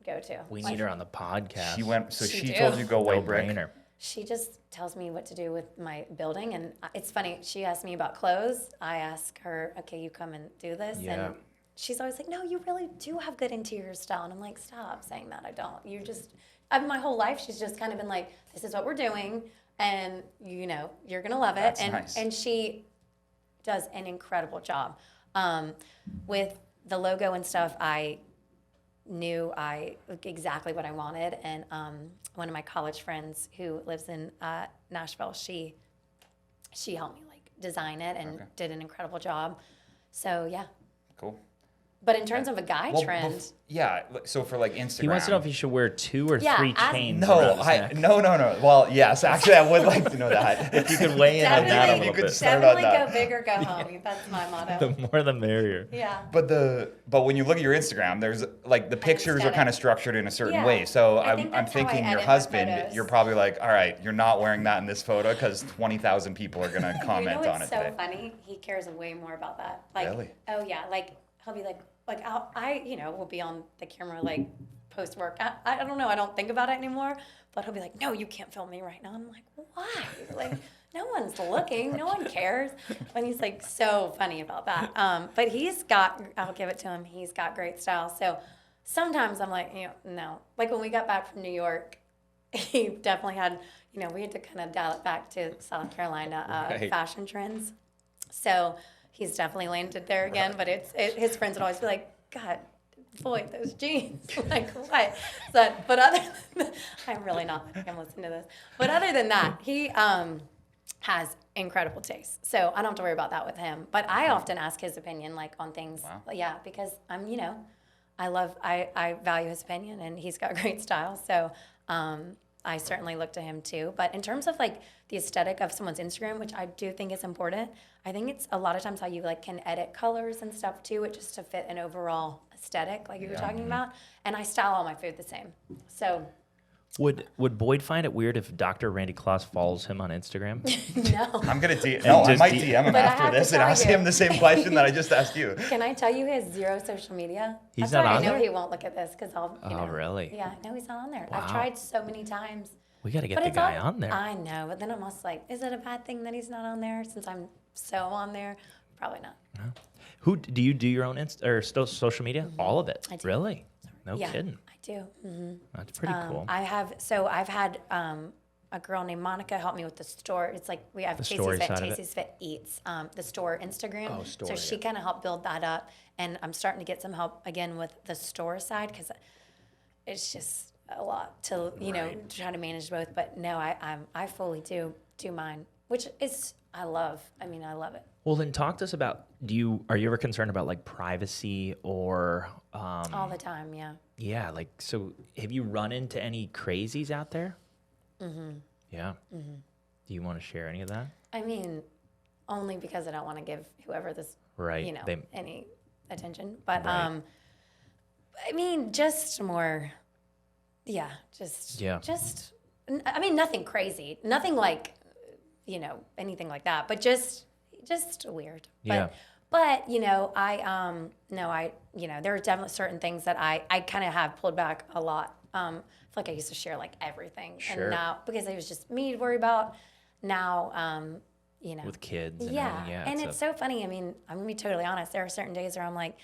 go-to. We Like, need her on the podcast. She went. So She she do. told you go No white brick. brainer. She just tells me what to do with my building, and it's funny. She asked me about clothes. I ask her, "Okay, you come and do this," Yeah. and she's always like, "No, you really do have good interior style." And I'm like, "Stop saying that. I don't. You just." My whole life, she's just kind of been like, "This is what we're doing, and you're gonna love it." That's and nice. and she does an incredible job with the logo and stuff. I knew exactly what I wanted, and one of my college friends who lives in Nashville, she helped me like design it and Okay. did an incredible job. So yeah, Cool. But in terms of a guy Well, trend, yeah. So for like Instagram, He wants to know if he should wear 2 or Yeah, 3 as- chains. No, around his neck. no. Well, yes, actually, I would like to know that. If you could weigh in on that a Definitely- little You could bit. start on definitely that. go big or go home. That's my motto. The more the merrier. Yeah. But when you look at your Instagram, there's like the pictures are aesthetic. kind of structured in a certain Yeah. way. So I think I'm that's how I thinking your edit my husband, photos. you're probably like, all right, you're not wearing that in this photo because 20,000 people are gonna comment you know on it what's so today. funny? He cares way more about that. Like, Really? oh yeah, like he'll be like will be on the camera like post work. I don't know. I don't think about it anymore. But he'll be like, no, you can't film me right now. I'm like, why? Like, no one's looking. No one cares. And he's like so funny about that. But I'll give it to him. He's got great style. So sometimes I'm like, no. Like when we got back from New York, he definitely had, we had to kind of dial it back to South Carolina Right. fashion trends. So he's definitely landed there again. But his friends would always be like, God, Floyd, those jeans. Like, what? But other than I'm really not letting him listen to this. But other than that, he has incredible taste. So I don't have to worry about that with him. But I often ask his opinion, like, on things. Wow. Yeah, because I value his opinion, and he's got great style. So I certainly look to him too. But in terms of like the aesthetic of someone's Instagram, which I do think is important, I think it's a lot of times how you like can edit colors and stuff too, it just to fit an overall aesthetic, like you were talking about. And I style all my food the same. So Would Boyd find it weird if Dr. Randy Kloss follows him on Instagram? no. I'm gonna I might DM him But I after have to this and tell ask you. him the same question that I just asked you. Can I tell you he has zero social media? He's That's not why on I know there? he won't look at this because Oh, really? Yeah, no, he's not on there. Wow. I've tried so many times. We got to get But the it's guy all- on there. I know, but then I'm almost like, is it a bad thing that he's not on there since I'm so on there? Probably not. Who do you do your own social media? All of it. I do. Really? No Yeah, kidding. I do. That's pretty cool. I've had a girl named Monica help me with the store. It's like we have The Tasty's story Fit, side of it? Tasty's Fit Eats, the store Instagram. Oh, store, So she yeah. kind of helped build that up, and I'm starting to get some help again with the store side because it's just a lot to try to manage both. But no, I fully do mine, which is I love. I mean, I love it. Well, then talk to us about. Are you ever concerned about like privacy or? All the time, yeah. Yeah, like so. Have you run into any crazies out there? Mm-hmm. Yeah. Mm-hmm. Do you want to share any of that? I mean, only because I don't want to give whoever this, Right. any attention. But Right. I mean, just more, yeah. I mean, nothing crazy, nothing like, anything like that. But just weird. Yeah. But there are definitely certain things that I kind of have pulled back a lot. I feel like I used to share like everything, Sure. and now because it was just me to worry about. Now, With kids. And yeah, everything, and it's so funny. I mean, I'm gonna be totally honest. There are certain days where I'm like,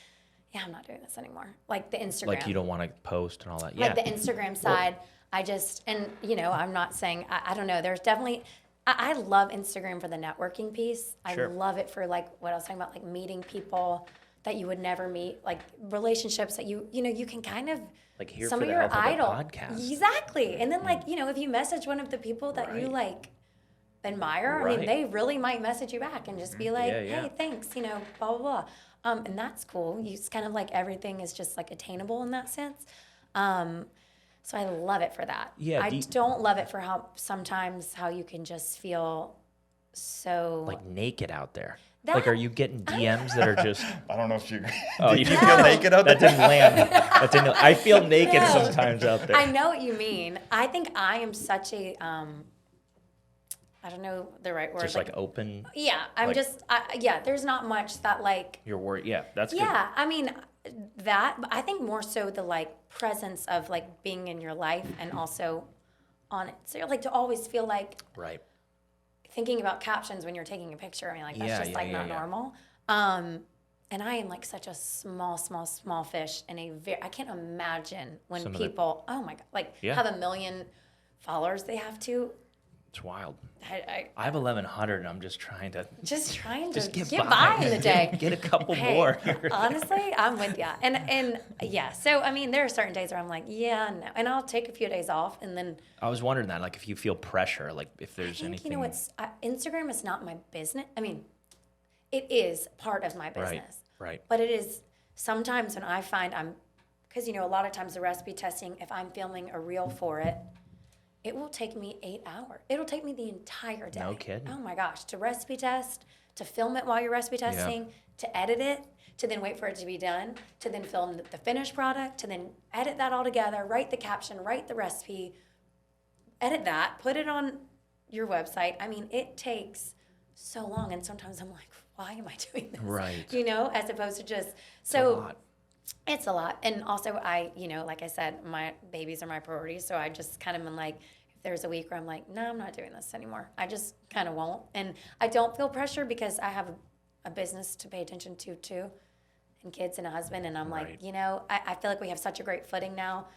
yeah, I'm not doing this anymore. Like the Instagram, like you don't want to post and all that. Yeah. like the Instagram side. I'm not saying I don't know. There's definitely. I love Instagram for the networking piece. Sure. I love it for like what I was talking about, like meeting people that you would never meet, like relationships that you can kind of Like here some for of the your help of the idol podcast. exactly, and then like if you message one of the people that you Right. like admire, I Right. mean they really might message you back and just be like, Yeah, yeah. hey, thanks, blah blah blah, and that's cool. It's kind of like everything is just like attainable in that sense. So I love it for that. Yeah, I don't love it for how you can just feel so Like naked out there. That- Like, are you getting DMs that are just? I don't know if you. Oh, Did you you didn't- feel naked out there? That didn't land. That didn't. I feel naked No. sometimes out there. I know what you mean. I think I am such a I don't know the right word. Just like open. yeah, I'm like- just there's not much that like Your word. Yeah, that's good. yeah, I mean that, but I think more so the like presence of like being in your life and also on it. So you're like to always feel like Right. thinking about captions when you're taking a picture. I mean, like that's Yeah, just yeah, like yeah, not yeah. normal. And I am like such a small fish in I can't imagine when Some of the- people, oh my God, like Yeah. have 1 million followers they have to. It's wild. I I have 1,100, and I'm just trying to just trying to just get get by in the day. Get a couple Hey, more. honestly, I'm with you. And yeah, so I mean, there are certain days where I'm like, yeah, no. And I'll take a few days off and then I was wondering that, like, if you feel pressure, like if there's I think, anything. Instagram is not my business. I mean, it is part of my Right. business. Right. But it is sometimes when I find because, a lot of times the recipe testing, if I'm filming a reel for it, it will take me 8 hours. It'll take me the entire day. No kidding. Oh my gosh, to recipe test, to film it while you're recipe testing, to edit it, to then wait for it to be done, to then film the finished product, to then edit that all together, write the caption, write the recipe, edit that, put it on your website. I mean, it takes so long, and sometimes I'm like, why am I doing this? Right. As opposed to just It's a lot. It's a lot. And also like I said, my babies are my priority, so I just kind of am like, if there's a week where I'm like, no, I'm not doing this anymore. I just kind of won't. And I don't feel pressure because I have a business to pay attention to too, and kids and a husband, and I'm Right. like, I feel like we have such a great footing now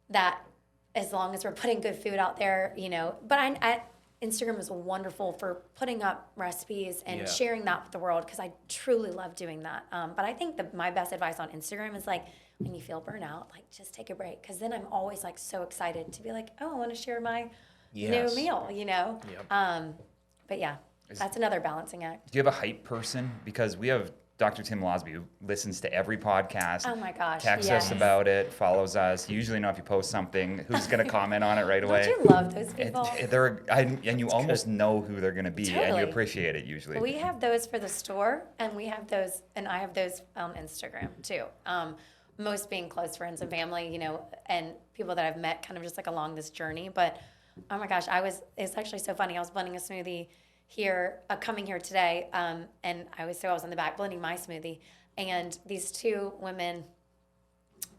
that as long as we're putting good food out there, but Instagram is wonderful for putting up recipes and sharing that with the world because I truly love doing that. But I think my best advice on Instagram is like, when you feel burnout, like just take a break, because then I'm always like so excited to be like, oh, I want to share my new meal, Yep. But yeah, that's another balancing act. Do you have a hype person? Because we have Dr. Tim Losby, who listens to every podcast. Oh my gosh, Texts us about it, follows us. You usually know if you post something, who's going to comment on it right away. Don't you love those people? And you almost know who they're going to be, and Totally. you appreciate it usually. We have those for the store, and I have those on Instagram too. Most being close friends and family, and people that I've met kind of just like along this journey. But oh my gosh, it's actually so funny. I was blending a smoothie here, coming here today, and I was on the back blending my smoothie, and these two women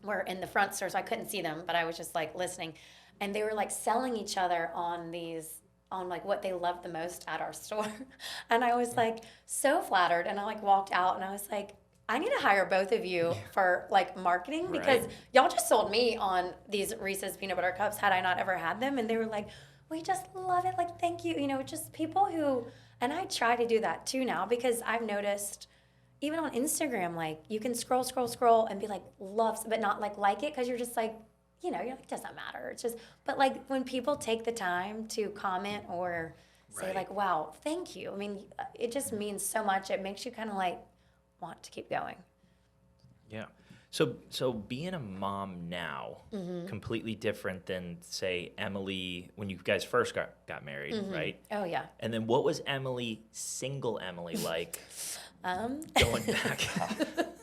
were in the front store, so I couldn't see them, but I was just like listening, and they were like selling each other on like what they loved the most at our store, and I was like so flattered, and I like walked out, and I was like, I need to hire both of you for like marketing, because y'all just sold me on these Reese's peanut butter cups had I not ever had them, and they were like, we just love it, like thank you, just people who, and I try to do that too now, because I've noticed even on Instagram, like you can scroll and be like loves, but not like it, because you're just like, you're like, it doesn't matter. It's just, but like when people take the time to comment or say like, wow, thank you. I mean, it just means so much. It makes you kind of like want to keep going. Yeah. So being a mom now, completely different than, say, Emilie when you guys first got married, right? Oh yeah. And then what was single Emilie like going back?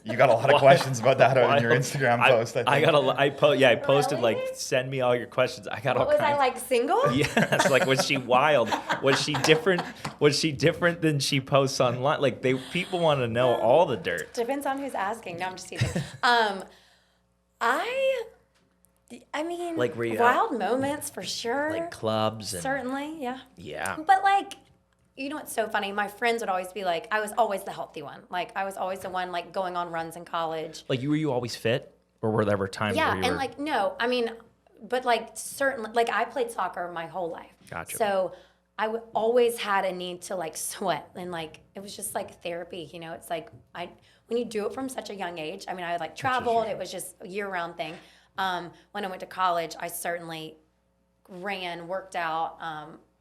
You got a lot of questions about that on your Instagram post. I posted Really? like, send me all your questions. I got What all was kinds. I like, single? Yes, like was she wild? Was she different? Was she different than she posts online? Like people want to know all the dirt. Depends on who's asking. No, I'm just teasing. I mean, Like, were you wild moments for sure. Like clubs and Certainly, yeah. yeah. But like, what's so funny? My friends would always be like, I was always the healthy one. Like, I was always the one like going on runs in college. Like were you always fit, or were there ever times Yeah, where you and were? like no, I mean, but like certainly, like I played soccer my whole life. Gotcha. So I always had a need to like sweat, and like it was just like therapy. It's like when you do it from such a young age. I mean, I like traveled. It was just a year-round thing. When I went to college, I certainly ran, worked out.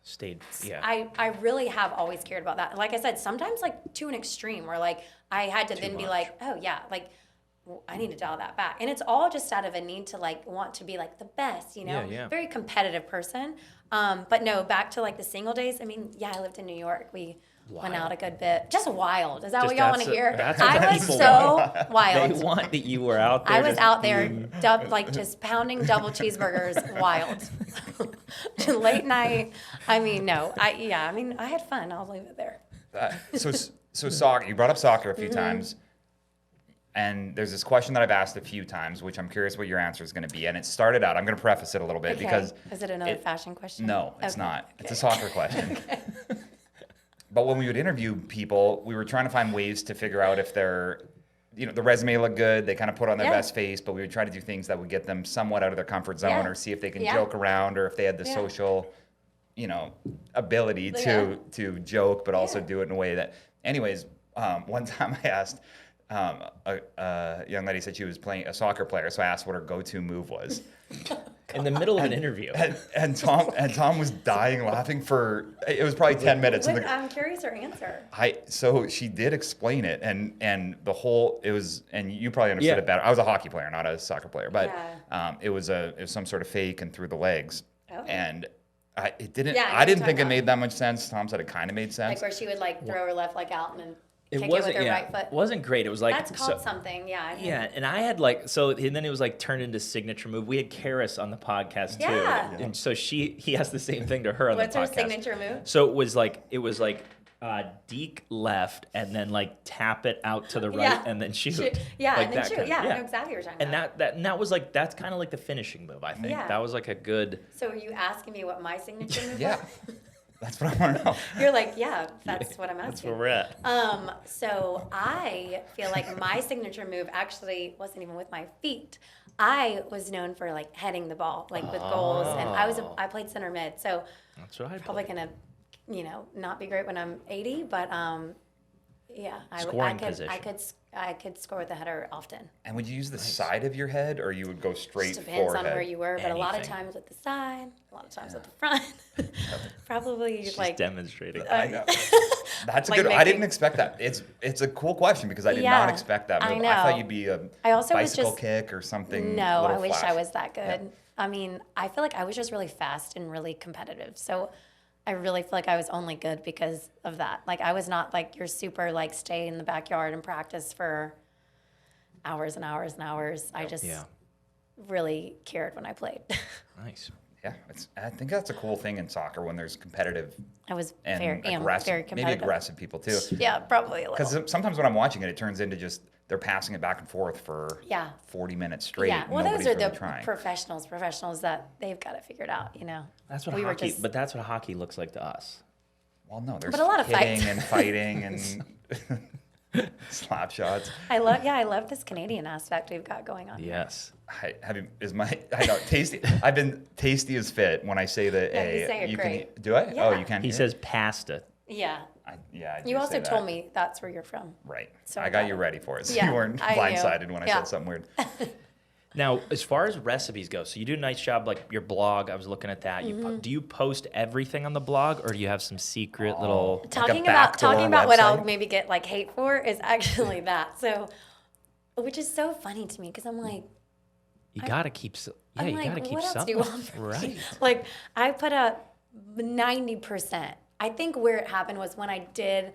Stayed, yeah. I really have always cared about that. Like I said, sometimes like to an extreme where like I had to then be much. like, oh yeah, like I need to dial that back. And it's all just out of a need to like want to be like the best, Yeah. Very competitive person. But no, back to like the single days. I mean, yeah, I lived in New York. We went out a good bit. Just wild. Is that what y'all want to hear? That's what I was people so wild. They want that you were out there. I was just out there, being- like just pounding double cheeseburgers, wild. Late night. I mean, no. I had fun. I'll leave it there. So soccer. You brought up soccer a few Mm-hmm. times, and there's this question that I've asked a few times, which I'm curious what your answer is going to be. And it started out. I'm going to preface it a little bit Okay. because Is it another fashion question? no, it's Okay. not. It's a soccer question. But when we would interview people, we were trying to find ways to figure out if they're, the resume looked good. They kind of put on their Yeah. best face, but we would try to do things that would get them somewhat out of their comfort zone, Yeah. or see if they can Yeah. joke around, or if they had the Yeah. social, ability Yeah. to joke, but also Yeah. do it in a way that. Anyways, one time I asked a young lady said she was playing a soccer player, so I asked what her go-to move was. In the middle of an interview. And Tom was dying laughing for it was probably 10 minutes. What, I'm curious her answer. So she did explain it, and the whole it was, and you probably understood it better. I was a hockey player, not a soccer player, but it was some sort of fake and through the legs, and it didn't. I didn't think it made that much sense. Tom said it kind of made sense. Like where she would like throw her left leg out and then It kick wasn't, it with her yeah, right foot. it wasn't great. It was like That's called something, yeah. Yeah, and I had like and then it was like turned into signature move. We had Karis on the podcast too, Yeah. and so he has the same thing to her on What's the podcast. her signature move? So it was like deke left and then like tap it out to the right and then shoot. Yeah, like and then that shoot. kind of- Yeah, I know exactly what you're talking And about. that was like that's kind of like the finishing move. I think Yeah. that was like a good. So are you asking me what my signature move Yeah, was? that's what I want to know. You're like, yeah, that's what I'm asking. That's where we're at. So I feel like my signature move actually wasn't even with my feet. I was known for like heading the ball, like with goals, and I played center mid. So That's what I probably gonna, not be great when I'm 80, but yeah, Scoring position. I could score with the header often. And would you use the side of your head, or you would go straight Just depends forehead? on where you were, but a lot of Anything. times at the side, a lot of times at the front. Probably She's like demonstrating. I know. That's a Like good. I making- didn't expect that. It's a cool question because I did Yeah, not expect that I move. I thought know. you'd be a I also was bicycle just- kick or something. No, little I wish flash. I was that good. I mean, I feel like I was just really fast and really competitive. So I really feel like I was only good because of that. Like I was not like your super like stay in the backyard and practice for hours and hours and hours. I just really cared when I played. Nice. Yeah, I think that's a cool thing in soccer when there's competitive I was and very aggressive, competitive. maybe aggressive people too. Yeah, probably a little. Because sometimes when I'm watching it, it turns into just they're passing it back and forth for 40 minutes straight. Yeah, well, Nobody's those are really the trying. professionals that they've got it figured out. That's what We were hockey. just- But that's what hockey looks like to us. Well, no, there's But a lot of hitting fights. and fighting and slap shots. I love this Canadian aspect we've got going on. Yes. I know tasty. I've been tasty as fit when I say the Yeah, A. you say it great. Do I? Yeah. Oh, you can. He hear says pasta. Yeah. I do You say also that. told me that's where you're from. Right. So I I got got you it. ready for it, so Yeah, you weren't I knew. blindsided when I Yeah. said something weird. Now, as far as recipes go, so you do a nice job, like your blog. I was looking at that. Do you post everything on the blog, or do you have some secret little? Talking backdoor about what I'll website? maybe get like hate for is actually that. So, which is so funny to me because I'm like, You gotta keep. Yeah, I'm you like, gotta keep what else do something. you want from me? Right. Like I put up 90%. I think where it happened was when I did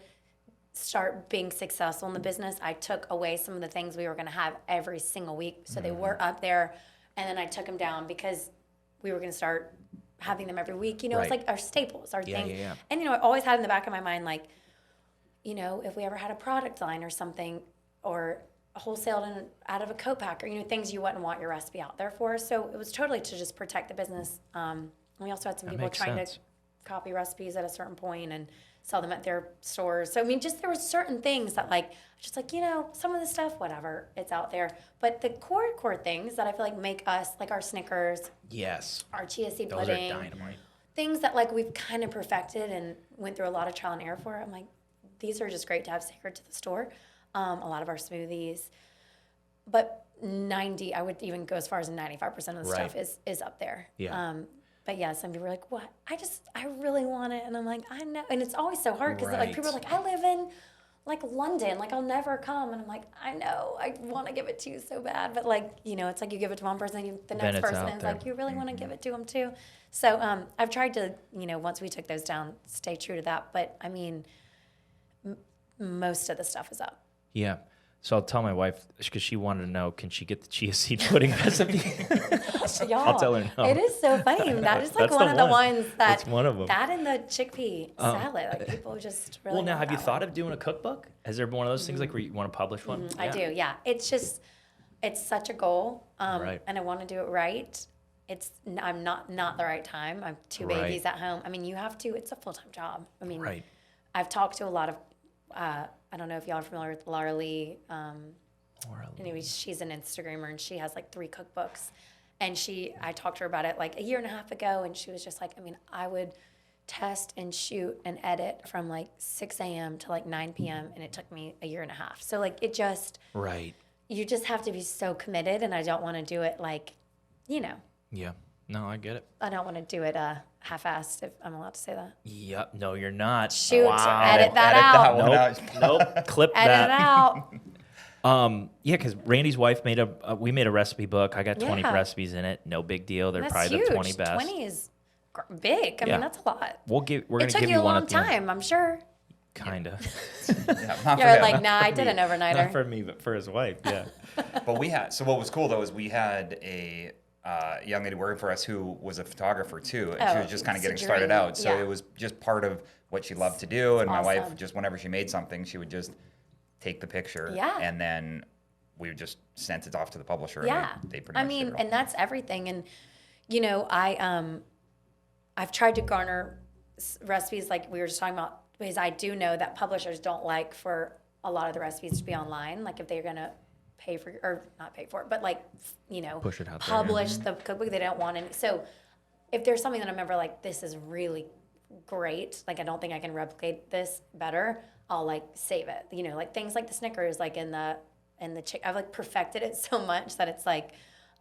start being successful in the business, I took away some of the things we were going to have every single week. So they were up there, and then I took them down because we were going to start having them every week. It's Right. like our staples, our Yeah, thing. yeah, yeah. And I always had in the back of my mind, like, if we ever had a product line or something, or wholesaled out of a co-packer, things you wouldn't want your recipe out there for. So it was totally to just protect the business. We also had some people makes trying sense. to copy recipes at a certain point and sell them at their stores. So, there were certain things that some of the stuff, whatever, it's out there. But the core things that I feel like make us, like our Snickers, Yes. our chia seed Those pudding, are dynamite. things that we've kind of perfected and went through a lot of trial and error for. I'm like, these are just great to have sacred to the store. A lot of our smoothies, but I would even go as far as 95% of the stuff is up there. Yeah. But yeah, some people are like, what? I really want it. And I'm like, I know. And it's always so hard because people are like, I live in London, I'll never come. And I'm like, I know, I want to give it to you so bad. But it's like you give it to one person, and the Then next it's person out is there. like, you really want to give it to them too. So I've tried to, once we took those down, stay true to that. But I mean, most of the stuff is up. Yeah. So I'll tell my wife because she wanted to know, can she get the chia seed pudding recipe? Y'all, I'll tell her no. It is so funny. That is That's one the of the one. ones that That's one of 'em. That and the chickpea salad. People just really. Well, now love have you that thought one. of doing a cookbook? Has there been one of those things where you want to publish one? I do. Yeah. It's such a goal, Right. and I want to do it right. I'm not the right time. I have two Right. babies at home. I mean, you have to. It's a full-time job. I mean, Right. I've talked to a lot of. I don't know if y'all are familiar with Laura Lee. Anyway, she's an Instagrammer and she has 3 cookbooks. And I talked to her about it a year and a half ago, and she was just like, I mean, I would test and shoot and edit from like 6 a.m. to like 9 p.m. and it took me a year and a half. So like it just, Right. you just have to be so committed, and I don't want to do it like, you know, Yeah. No, I get it. I don't want to do it half-assed, if I'm allowed to say that. Yep. No, you're not. Shoot, Wow. edit that out. one out. Nope. Clip Edit that. it out. Yeah, because Randy's wife we made a recipe book. I got 20 Yeah. recipes in it. No big deal. They're That's probably huge. the 20 best. 20 is big. I Yeah. mean, that's a lot. We're It gonna took give you a one long at the end. time, I'm sure. Kinda. Yeah, not for You're him. like, nah, I did an Not overnighter. for me, but for his wife. Yeah. But we had, so what was cool though is we had a young lady working for us who was a photographer too, and she Oh, was just kind of it's a getting started dream. out. So Yeah. it was just part of what she loved to do. And my wife, Awesome. just whenever she made something, she would just take the picture, Yeah. and then we would just sent it off to the publisher. Yeah. And they pretty I much did mean, it all. and that's everything. And, you know, I've tried to garner recipes like we were just talking about, because I do know that publishers don't like for a lot of the recipes to be online. Like if they're going to pay for, or not pay for it, but like, you know, Push it out there, publish the cookbook, they don't want any. So if there's something that I remember, like, this is really great, like I don't think I can replicate this better, I'll like save it. You know, like things like the Snickers, like in the I've like perfected it so much that it's like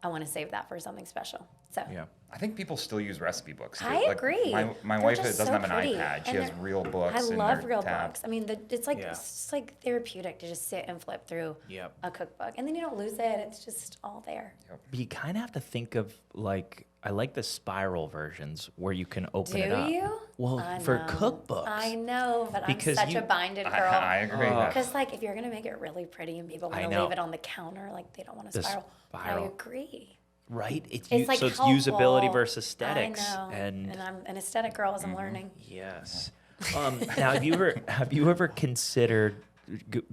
I want to save that for something special. So Yeah. I think people still use recipe books too. I Like, agree. My They're wife just doesn't so have an pretty. iPad. She And has they're- real books. I in love their real tab. books. I mean, it's like Yeah. it's just like therapeutic to just sit and flip through Yep. a cookbook, and then you don't lose it. It's just all there. But you kind of have to think of like, I like the spiral versions where you can open Do it up. you? Well, I for know. cookbooks. I know, but Because I'm such you- a binded I girl. agree. Because like if you're gonna make it really pretty and people I want to know. leave it on the counter, like they don't want to The spiral. I spiral. agree. Right? It's It's like so it's helpful. usability versus aesthetics. I know. And I'm an aesthetic girl as I'm learning. yes. Now, have you ever considered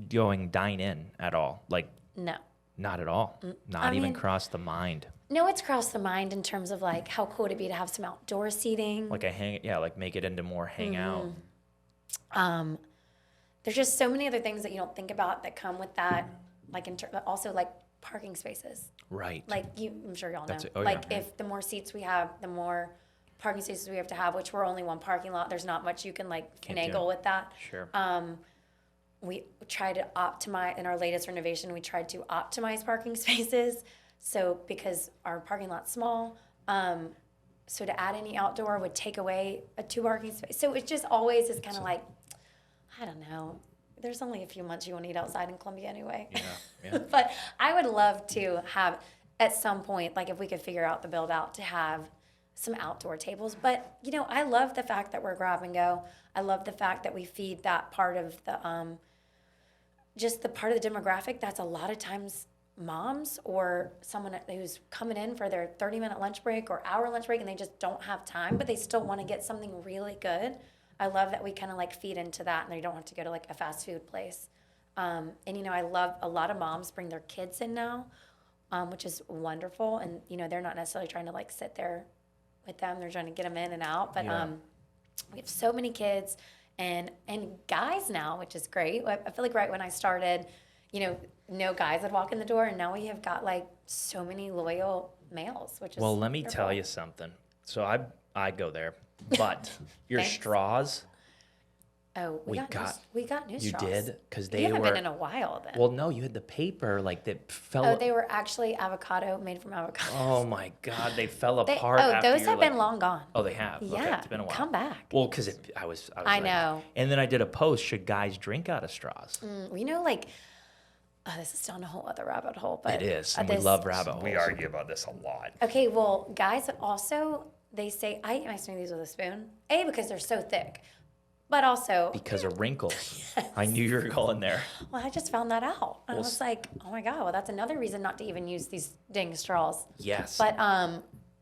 going dine in at all? Like, No. not at all. Not I even mean- crossed the mind. No, it's crossed the mind in terms of like how cool it'd be to have some outdoor seating. Like like make it into more hangout. There's just so many other things that you don't think about that come with that. Like also like parking spaces. Right. Like I'm sure y'all know. That's it. Oh, like yeah. if the more seats we have, the more parking spaces we have to have, which we're only one parking lot. There's not much you can like Can't do. finagle with that. Sure. We try to optimize in our latest renovation. We tried to optimize parking spaces. So because our parking lot's small, so to add any outdoor would take away a 2 parking space. So it just always is kind of like, I don't know. There's only a few months you want to eat outside in Columbia anyway. Yeah. But I would love to have at some point, like if we could figure out the build out, to have some outdoor tables. But you know, I love the fact that we're grab and go. I love the fact that we feed that part of the just the part of the demographic that's a lot of times moms or someone who's coming in for their 30-minute lunch break or hour lunch break and they just don't have time, but they still want to get something really good. I love that we kind of like feed into that and they don't have to go to like a fast food place. And you know, I love a lot of moms bring their kids in now, which is wonderful. And you know, they're not necessarily trying to like sit there with them. They're trying to get them in and out. But Yeah. we have so many kids and guys now, which is great. I feel like right when I started, you know, no guys would walk in the door, and now we have got like so many loyal males, which is Well, let me wonderful. tell you something. So I go there, but your Thanks. straws, Oh, we got new you straws. did? Because We they haven't were. been in a while then. Well, no, you had the paper like that fell. Oh, they were actually avocado, made from avocado. Oh my God, they fell apart. Oh, after those you're have like, been long gone. Oh, they have. Okay, Yeah, it's been a while. come back. Well, because I was. I like- know. And then I did a post. Should guys drink out of straws? You know, like, this is down a whole other rabbit hole, but It is, and we this- love rabbit holes. We argue about this a lot. Okay, well, guys also, they say, I eat my smoothies with a spoon. A, because they're so thick, but also, Because of wrinkles. I knew you were going there. well, I just found that out. And I Well, was like, oh my God, well, that's another reason not to even use these dang straws. Yes.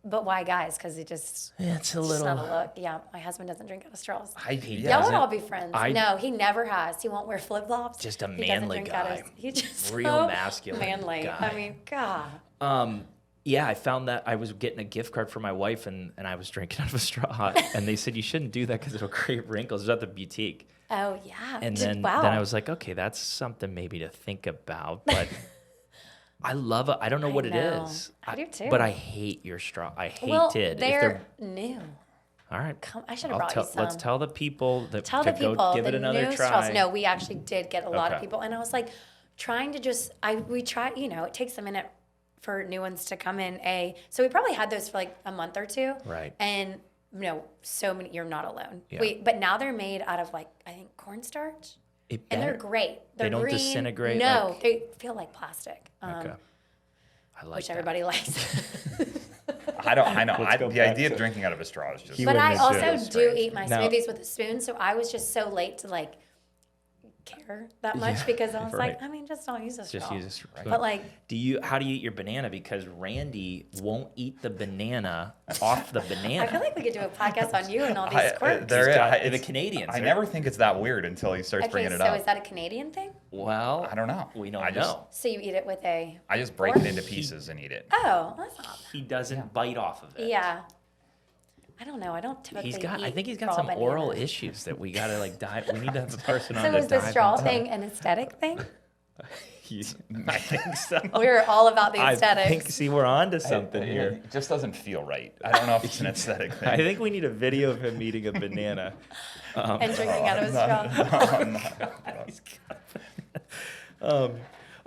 But why guys? Because it just, It's a it's little. not a look. Yeah, my husband doesn't drink out of straws. He Y'all would doesn't. all be friends. I- No, he never has. He won't wear flip flops. Just a He doesn't manly drink out of- guy. He's just Real so masculine manly. guy. I mean, God. Yeah, I found that I was getting a gift card for my wife, and I was drinking out of a straw, and they said you shouldn't do that because it'll create wrinkles. It was at the boutique, Oh yeah. and Wow. then I was like, okay, that's something maybe to think about. But I love it. I don't know what it know. is. I do too. But I hate your straw. I hate well, it. they're new. All right. I should have brought you some. Let's tell the people that Tell to the people go give the it another new try. straws. No, we actually did get a lot of Okay. people, and I was like trying to just we try. It takes a minute for new ones to come in. So we probably had those for like a month or two. Right. And so many. You're not alone. Yeah. But now they're made out of like I think cornstarch, and they're great. They're They don't green. disintegrate, No, like- they feel like plastic. Okay. I like Which that. everybody likes. I know. Let's go The back idea of to- drinking out of a straw is just. But I wouldn't do also it. do eat my Now- smoothies with a spoon, so I was just so late to like care that much Yeah, because I was right. like, I mean, just don't use a straw. Just use a straw. But like, How do you eat your banana? Because Randy won't eat the banana off the banana. I feel like we could do a podcast on you and all these quirks. The Canadians. I never think it's that weird until he starts Okay, bringing it so up. is that a Canadian thing? Well, I don't know. We don't I just- know. So you eat it with a? I just break it into pieces and eat it. Oh, that's not. He doesn't bite off of it. Yeah. I don't know. I don't typically. I think he's got raw some oral bananas. issues that we gotta like dive. We need to have a person on So to is the dive straw into. thing an aesthetic thing? I think so. We're all about the I aesthetics. think. See, we're on to something here. It just doesn't feel right. I don't know if it's an aesthetic thing. I think we need a video of him eating a banana. And drinking out of a straw.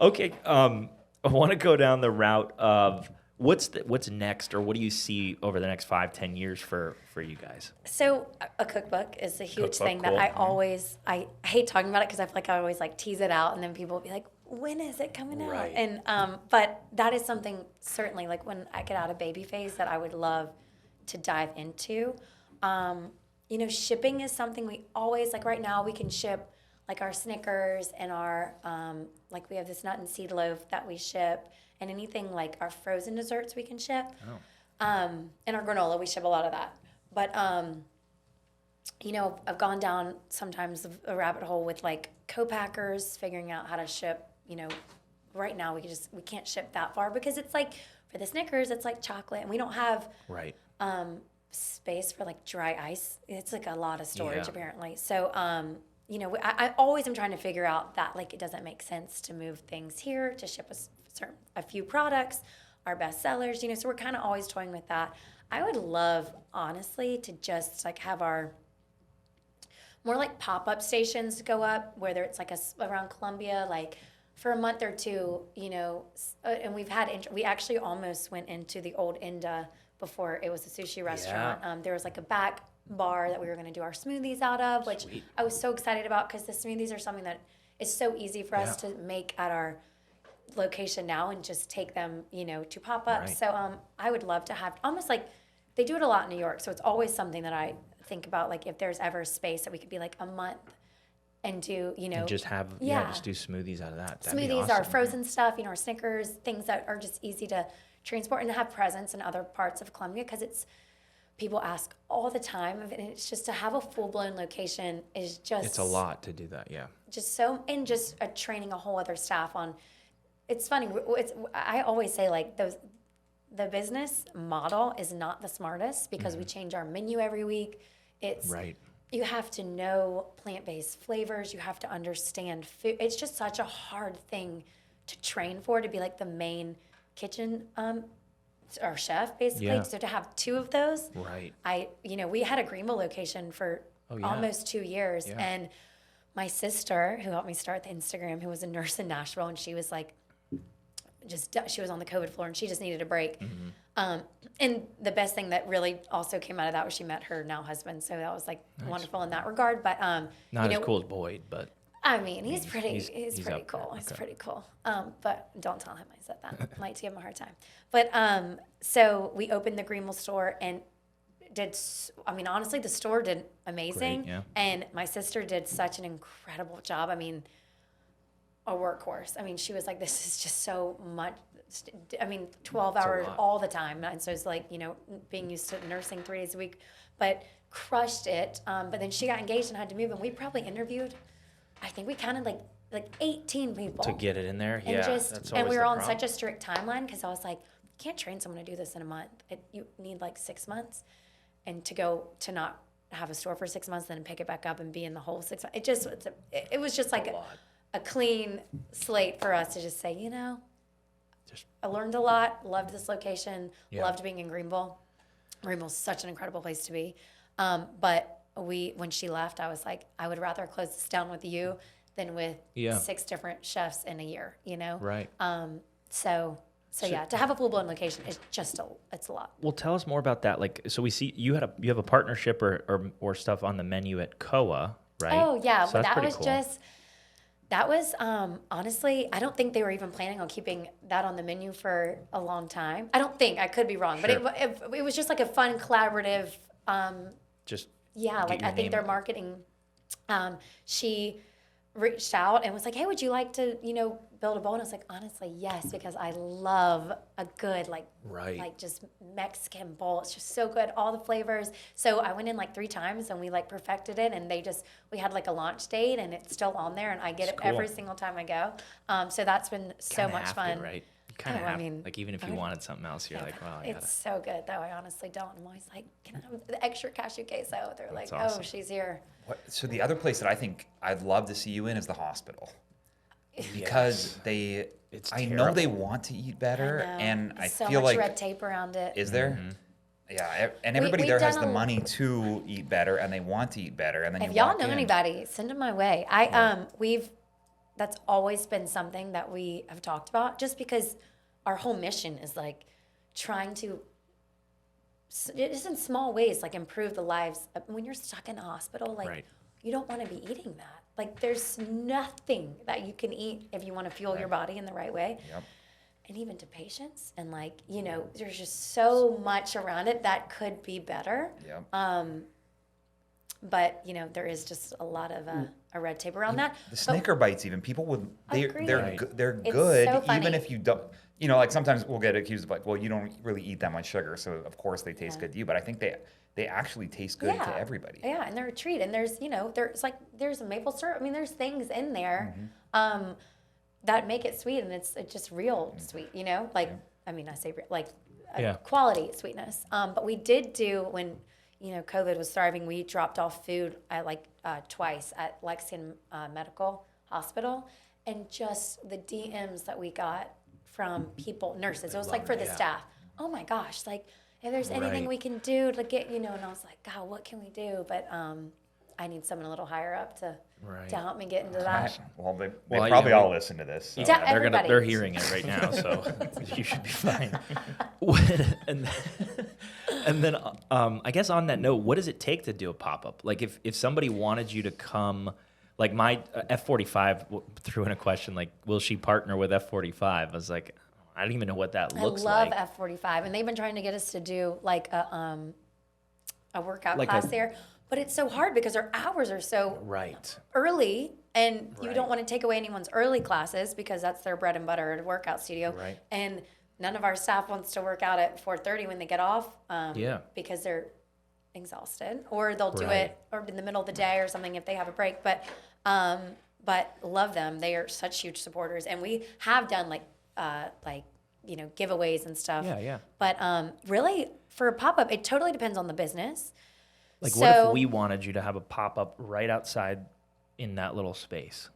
Okay. I want to go down the route of what's next, or what do you see over the next 5-10 years for you guys? So a cookbook is a huge Cookbook, thing cool. that I hate talking about it because I feel like I always like tease it out and then people will be like, when is it coming out? Right. And but that is something certainly like when I get out of baby phase that I would love to dive into. Shipping is something we always like. Right now we can ship like our Snickers and our like we have this nut and seed loaf that we ship, and anything like our frozen desserts we can ship. And our granola, we ship a lot of that. But I've gone down sometimes a rabbit hole with like co-packers, figuring out how to ship. Right now we can't ship that far because it's like for the Snickers, it's like chocolate, and we don't have Right. space for like dry ice. It's like a lot of storage Yeah. apparently. So I always am trying to figure out that like it doesn't make sense to move things here to ship a few products, our best sellers. So we're kind of always toying with that. I would love honestly to just like have our more like pop-up stations go up, whether it's like around Columbia, like for a month or two, and we actually almost went into the old Inda before it was a sushi restaurant. There was like a back bar that we were going to do our smoothies out of, which Sweet. I was so excited about because the smoothies are something that is so easy for us to make at our location now and just take them, to pop up. Right. So I would love to have almost like they do it a lot in New York. So it's always something that I think about, like if there's ever space that we could be like a month and do, And just have just do smoothies out of that. That'd be smoothies, awesome. our frozen stuff, our Snickers, things that are just easy to transport and have presence in other parts of Columbia because people ask all the time, and it's just to have a full-blown location is just It's a lot to do that. Yeah. just so, and just training a whole other staff on. It's funny. I always say like the business model is not the smartest because we change our menu every week. It's Right. You have to know plant-based flavors. You have to understand food. It's just such a hard thing to train for, to be like the main kitchen or chef basically. Yeah. So to have two of those, Right. we had a Greenville location for yeah. almost 2 years, Yeah. and my sister, who helped me start the Instagram, who was a nurse in Nashville, and she was like, she was on the COVID floor, and she just needed a break. And the best thing that really also came out of that was she met her now husband, so that was like wonderful in that regard. But Not as cool as Boyd, but I mean, he's pretty he's pretty up there. cool. He's Okay. pretty cool. But don't tell him I said that. Might give him a hard time. But so we opened the Greenville store and honestly, the store did amazing. Great, yeah. And my sister did such an incredible job. I mean, a workhorse. I mean, she was like, this is just so much. 12 hours lot. all the time. And so it's like, being used to nursing 3 days a week, but crushed it. But then she got engaged and had to move. And we probably interviewed, I think we counted like 18 people. to get it in there, And yeah. just, that's and always we were the on problem. such a strict timeline because I was like, you can't train someone to do this in a month. You need like 6 months, and to not have a store for 6 months, then pick it back up and be in the whole 6 months. It was just like a clean slate for us to just say, I learned a lot, loved this location, Yeah. loved being in Greenville. Greenville's such an incredible place to be. But when she left, I was like, I would rather close this down with you than with 6 different chefs in a year, you know? Right. So yeah, to have a full-blown location, it's a lot. Well, tell us more about that. Like, so we see you have a partnership or stuff on the menu at Koa, right? Oh yeah, So well, that's that pretty was cool. that was honestly, I don't think they were even planning on keeping that on the menu for a long time. I don't think, I could be wrong, Sure. but it was just like a fun collaborative. Just Yeah, get like your I think name- their marketing. She reached out and was like, "Hey, would you like to, build a bowl?" And I was like, "Honestly, yes," because I love a good Right. like just Mexican bowl. It's just so good, all the flavors. So I went in like 3 times and we like perfected it, and we had like a launch date, and it's still on there, and I get That's it every cool. single time I go. So that's been so Kinda much have fun. to, right? You kind of Oh, I have mean, like even if you wanted something else, you're like, well, I gotta. It's so good though. I honestly don't. I'm always like, "Can I have the extra cashew queso?" They're like, awesome. "Oh, she's here." So the other place that I think I'd love to see you in is the hospital, because It's I know terrible. they want to eat better, I know. and I so feel much like red tape around it. is there? Mm-hmm. Yeah, and everybody we've there has done the a- money to eat better, and they want to eat better, and then If you y'all walk know in. anybody, send them my way. That's always been something that we have talked about, just because our whole mission is like trying to, just in small ways, like improve the lives. When you're stuck in a hospital, like Right. you don't want to be eating that. Like there's nothing that you can eat if you want to fuel your body in the right way. Yep. And even to patients, and there's just so much around it that could be better. Yep. But there is just a lot of a red tape around that. The But Snicker bites, even people would Agreed. they're Right. they're It's good, so funny. even if you don't. Like sometimes we'll get accused of like, well, you don't really eat that much sugar, so of course they taste good to you. But I think they actually taste good to everybody. Yeah, and they're a treat. And there's a maple syrup. I mean, there's things in there that make it sweet, and it's just real sweet. I mean, I say real, like Yeah. quality sweetness. But we did do when COVID was thriving. We dropped off food at twice at Lexington Medical Hospital, and just the DMs that we got from nurses. It was like for the staff. Oh my gosh, like if there's anything Right. we can do to get, and I was like, God, what can we do? But I need someone a little higher up to Right. help me get into that. Well, they Well, probably yeah, all listen to this. So. Yeah. Everybody. They're hearing it right now, so you should be fine. and then I guess on that note, what does it take to do a pop-up? Like if somebody wanted you to come, like my F45 threw in a question like, will she partner with F45? I was like, I don't even know what that looks I love like. F45, and they've been trying to get us to do like a workout Like class a- there, but it's so hard because our hours are so Right. early, and you Right. don't want to take away anyone's early classes because that's their bread and butter at a workout studio. Right. And none of our staff wants to work out at 4:30 when they get off. Yeah. Because they're exhausted, or they'll do Right. it or in the middle of the day or something if they have a break. But love them. They are such huge supporters, and we have done giveaways and stuff. Yeah, yeah. But really, for a pop up, it totally depends on the business. Like what if So- we wanted you to have a pop-up right outside in that little space?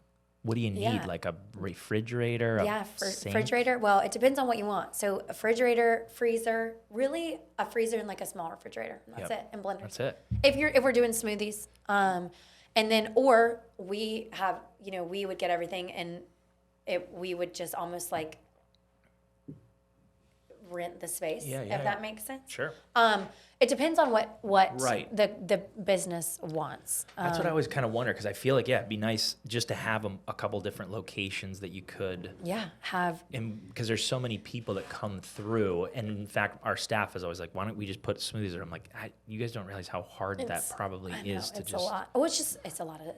What do you need? Yeah. Like a refrigerator? Yeah, a sink? refrigerator. Well, it depends on what you want. So a refrigerator, freezer, really a freezer and like a small refrigerator. And that's Yep. it. And blenders. That's it. If we're doing smoothies, and then or we have we would get everything, and we would just almost like rent the space. Yeah, if yeah, that yeah. makes sense. Sure. It depends on what Right. the business wants. That's what I always kind of wonder because I feel like, yeah, it'd be nice just to have a couple different locations that you could, Have and because there's so many people that come through. And in fact, our staff is always like, why don't we just put smoothies there? I'm like, you guys don't realize how hard that It's- probably I know, is to it's just. a lot. Oh, it's a lot of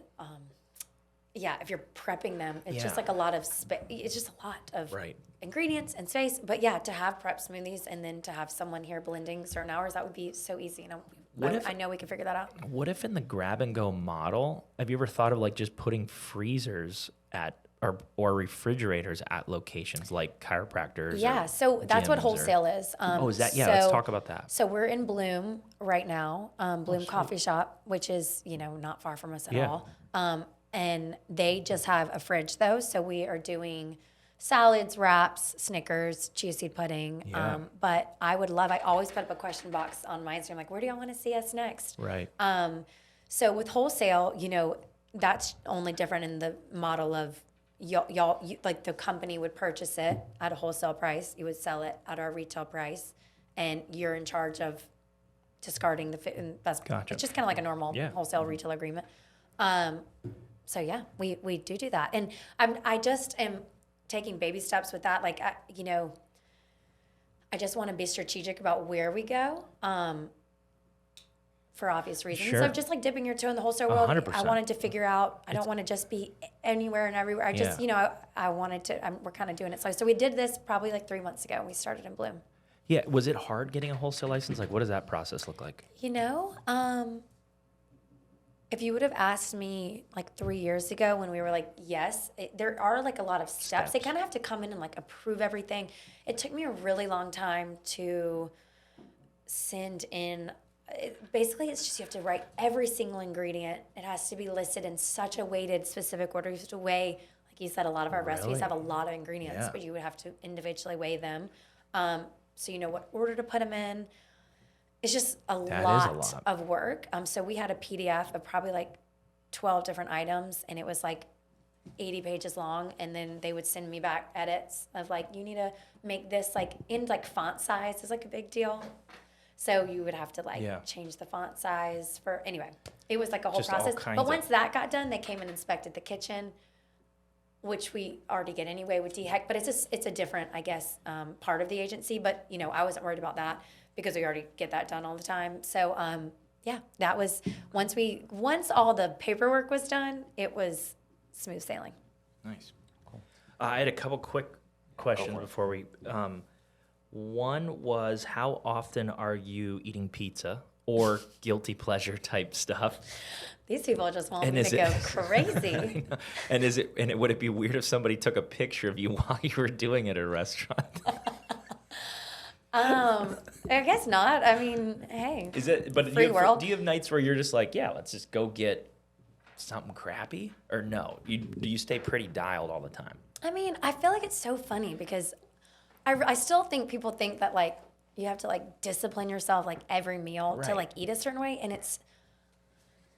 if you're prepping them, it's just Yeah. like a lot of space. It's just a lot of Right. ingredients and space. But yeah, to have prep smoothies and then to have someone here blending certain hours, that would be so easy. And I know we can figure that out. What if in the grab and go model, have you ever thought of like just putting freezers at or refrigerators at locations like chiropractors? Yeah, or so that's what gyms or- wholesale is. Oh, is that? Yeah, let's so- talk about that. So we're in Bloom right now, Bloom Coffee Shop, which is not far from us at Yeah. all. And they just have a fridge though, so we are doing salads, wraps, Snickers, chia seed pudding. Yeah. But I always put up a question box on my Instagram, like, where do y'all want to see us next? Right. So with wholesale, that's only different in the model of like the company would purchase it at a wholesale price. You would sell it at our retail price, and you're in charge of discarding the fit. And that's Gotcha. It's just kind of like a normal wholesale retail agreement. So yeah, we do that, and I just am taking baby steps with that. Like I just want to be strategic about where we go. For obvious reasons. Sure. So just like dipping your toe in the wholesale world, 100%. I wanted to figure out, I don't want to just be anywhere and everywhere. I just, I wanted to, we're kind of doing it. So we did this probably like 3 months ago, and we started in Bloom. Yeah. Was it hard getting a wholesale license? Like, what does that process look like? If you would have asked me like 3 years ago when we were like, yes, there are like a lot of steps. They kind of have to come in and like approve everything. It took me a really long time to send in. Basically, it's just you have to write every single ingredient. It has to be listed in such a weighted, specific order. You have to weigh, like you said, a lot of our recipes have a lot of ingredients, but you would have to individually weigh them. So you know what order to put them in. It's just a lot of work. So we had a PDF of probably like 12 different items, and it was like 80 pages long. And then they would send me back edits of like, you need to make this like in like font size is like a big deal. So you would have to like change the font size for, anyway, it was like a whole process. But once that got done, they came and inspected the kitchen, which we already get anyway with DHEC, but it's a different, I guess, part of the agency. But, I wasn't worried about that because we already get that done all the time. So, that was, once all the paperwork was done, it was smooth sailing. Nice. Cool. I had a couple quick questions before we, one was, how often are you eating pizza or guilty pleasure type stuff? These people just want me to go crazy. And would it be weird if somebody took a picture of you while you were doing it at a restaurant? I guess not. I mean, hey. Is it? But free world. Do you have nights where you're just like, yeah, let's just go get something crappy? Or no? Do you stay pretty dialed all the time? I mean, I feel like it's so funny because I still think people think that like you have to like discipline yourself like every meal to like eat a certain way, and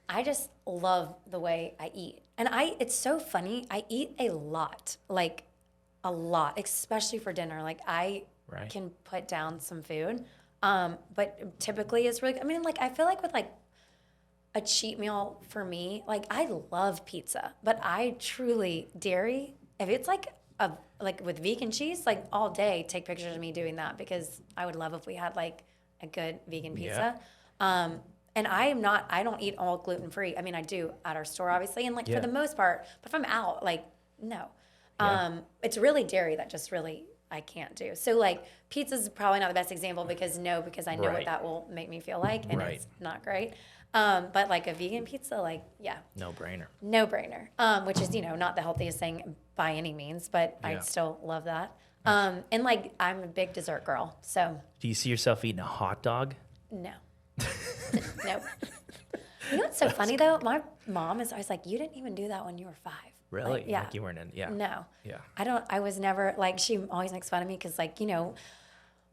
I just love the way I eat. And it's so funny. I eat a lot, especially for dinner. Like I can put down some food. But typically it's really, I feel like with like a cheat meal for me, like I love pizza, but I truly dairy, if it's like with vegan cheese, like all day, take pictures of me doing that because I would love if we had like a good vegan pizza. And I don't eat all gluten-free. I mean, I do at our store, obviously. And for the most part, but if I'm out, no. It's really dairy that just really, I can't do. So pizza's probably not the best example because I know what that will make me feel like. And it's not great. But like a vegan pizza, No brainer. No brainer. Which is, not the healthiest thing by any means, but I still love that. And I'm a big dessert girl, so. Do you see yourself eating a hot dog? No. Nope. You know what's so funny though? My mom is always like, you didn't even do that when you were 5. Really? Yeah. Like you weren't in, No. Yeah. I was never, she always makes fun of me because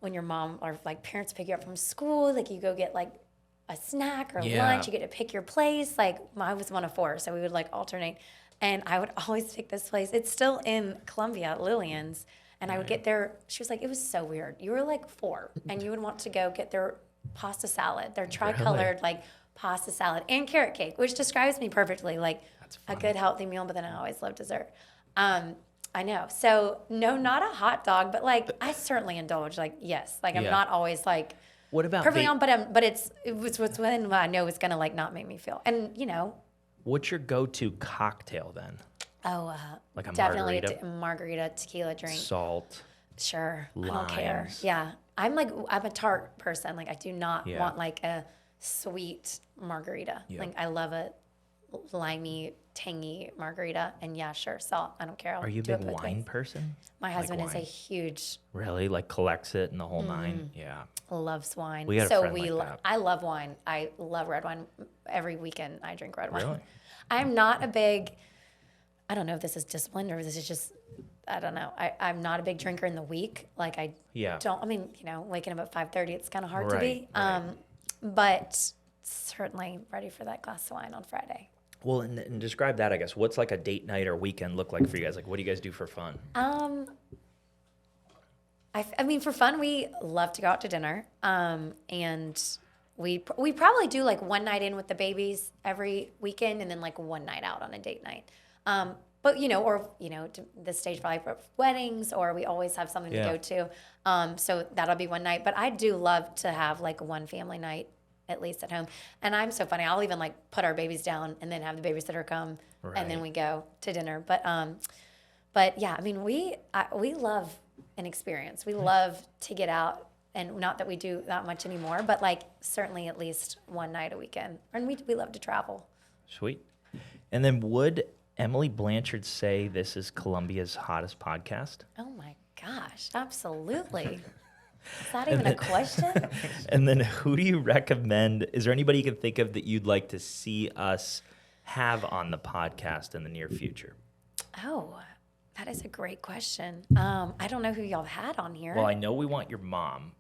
when your mom or parents pick you up from school, you go get a snack or lunch, you get to pick your place. I was one of 4, so we would alternate. And I would always pick this place. It's still in Columbia, Lillian's. And I would get there. She was like, it was so weird. You were 4 and you would want to go get their pasta salad, their tricolored pasta salad and carrot cake, which describes me perfectly. A good healthy meal, but then I always love dessert. I know. So no, not a hot dog, but I certainly indulge. Yes, I'm not always what about perfectly on, but it's when I know it's gonna not make me feel. And what's your go-to cocktail then? Oh, a definitely margarita? Margarita, tequila drink. Salt. Sure. Limes. I don't care. Yeah. I'm a tart person. I do not want a sweet margarita. Yeah. I love a limey, tangy margarita. And yeah, sure, salt. I don't care. Are you a big wine person? My husband is a wine? huge. Really? Collects it and the whole nine? Yeah. Loves wine. We got a friend like that. I love wine. I love red wine. Every weekend I drink red wine. Really? I'm not a big, I don't know if this is discipline or this is just I don't know. I'm not a big drinker in the week. Like I don't. I mean, waking up at 5:30, it's kind of hard to be. But certainly ready for that glass of wine on Friday. Well, and describe that, I guess. What's like a date night or weekend look like for you guys? Like, what do you guys do for fun? I mean, for fun, we love to go out to dinner. And we probably do like one night in with the babies every weekend, and then like one night out on a date night. But to the stage probably for weddings, or we always have something to go to. So that'll be one night. But I do love to have like one family night at least at home. And I'm so funny. I'll even like put our babies down and then have the babysitter come, and then we go to dinner. But yeah, I mean, we love an experience. We love to get out. And not that we do that much anymore, but like certainly at least one night a weekend. And we love to travel. Sweet. And then would Emilie Blanchard say this is Columbia's hottest podcast? Oh my gosh, absolutely. Is that even a question? And then who do you recommend? Is there anybody you can think of that you'd like to see us have on the podcast in the near future? Oh, that is a great question. I don't know who y'all had on here. Well, I know we want your mom.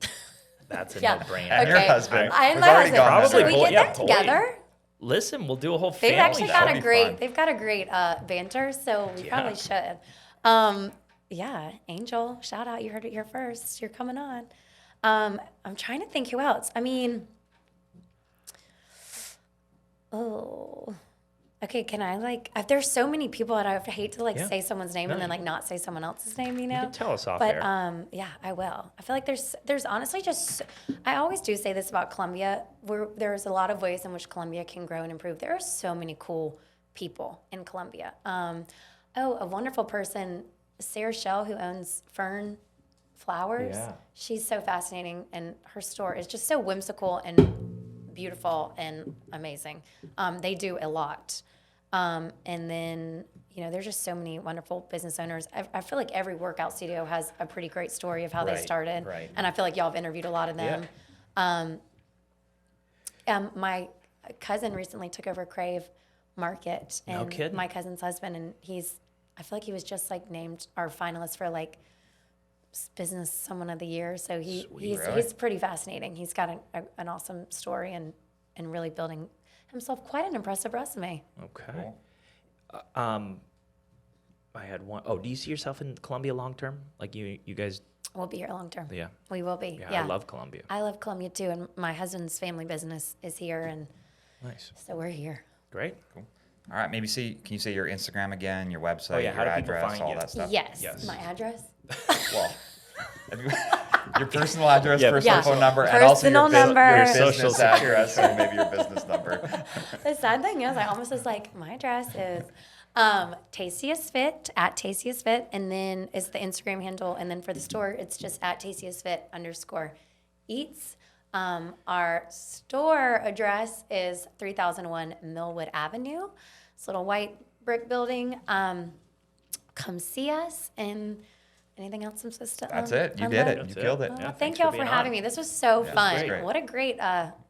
That's a Yeah. no-brainer. And your husband. I and We've my already husband. gone Probably Should we both- get yeah, them both. together? Listen, we'll do a whole They've family. actually got That'd a be great. fun. They've got a great banter, so we Yeah. probably should. Yeah, Angel, shout out! You heard it here first. You're coming on. I'm trying to think who else. I mean, okay. Can I there's so many people that I hate to say someone's name and then not say someone else's name. You can tell us off But air. yeah, I will. I feel like there's honestly just. I always do say this about Columbia, where there's a lot of ways in which Columbia can grow and improve. There are so many cool people in Columbia. A wonderful person, Sarah Shell, who owns Fern Flowers. Yeah. She's so fascinating, and her store is just so whimsical and beautiful and amazing. They do a lot. And then, there's just so many wonderful business owners. I feel like every workout studio has a pretty great story of how they started. Right. And I feel like y'all have interviewed a lot of them. My cousin recently took over Crave Market. And No kidding. my cousin's husband, and I feel like he was just named our finalist for business someone of the year. So he's pretty fascinating. He's got an awesome story and really building himself quite an impressive resume. Okay. I had one. Oh, do you see yourself in Columbia long term? Like you guys? We'll be here long term. Yeah. We will be. Yeah, I love Columbia. I love Columbia too, and my husband's family business is here, and Nice. so we're here. Great. Cool. All right, can you say your Instagram again, your website, Oh, yeah, how your do people address, find all you? that stuff? Yes. My address. Well, your personal address, Yeah. personal Yeah. phone number, and also your, Personal number. your Social business security address, or maybe your business number. The sad thing is, I almost was like, my address is Tastiest Fit, at Tastiest Fit, and then is the Instagram handle, and then for the store, it's just at Tastiest Fit _eats. Our store address is 3001 Millwood Avenue. It's a little white brick building. Come see us, and anything else I'm supposed to. That's it. You did it. You killed it. Well, Yeah, thank thanks y'all for for being having on. me. This was so fun. was great. What a great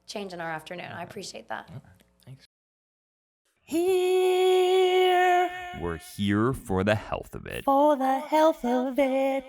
change in our afternoon. I appreciate that. Thanks. Here We're here for the health of it. for the health of it.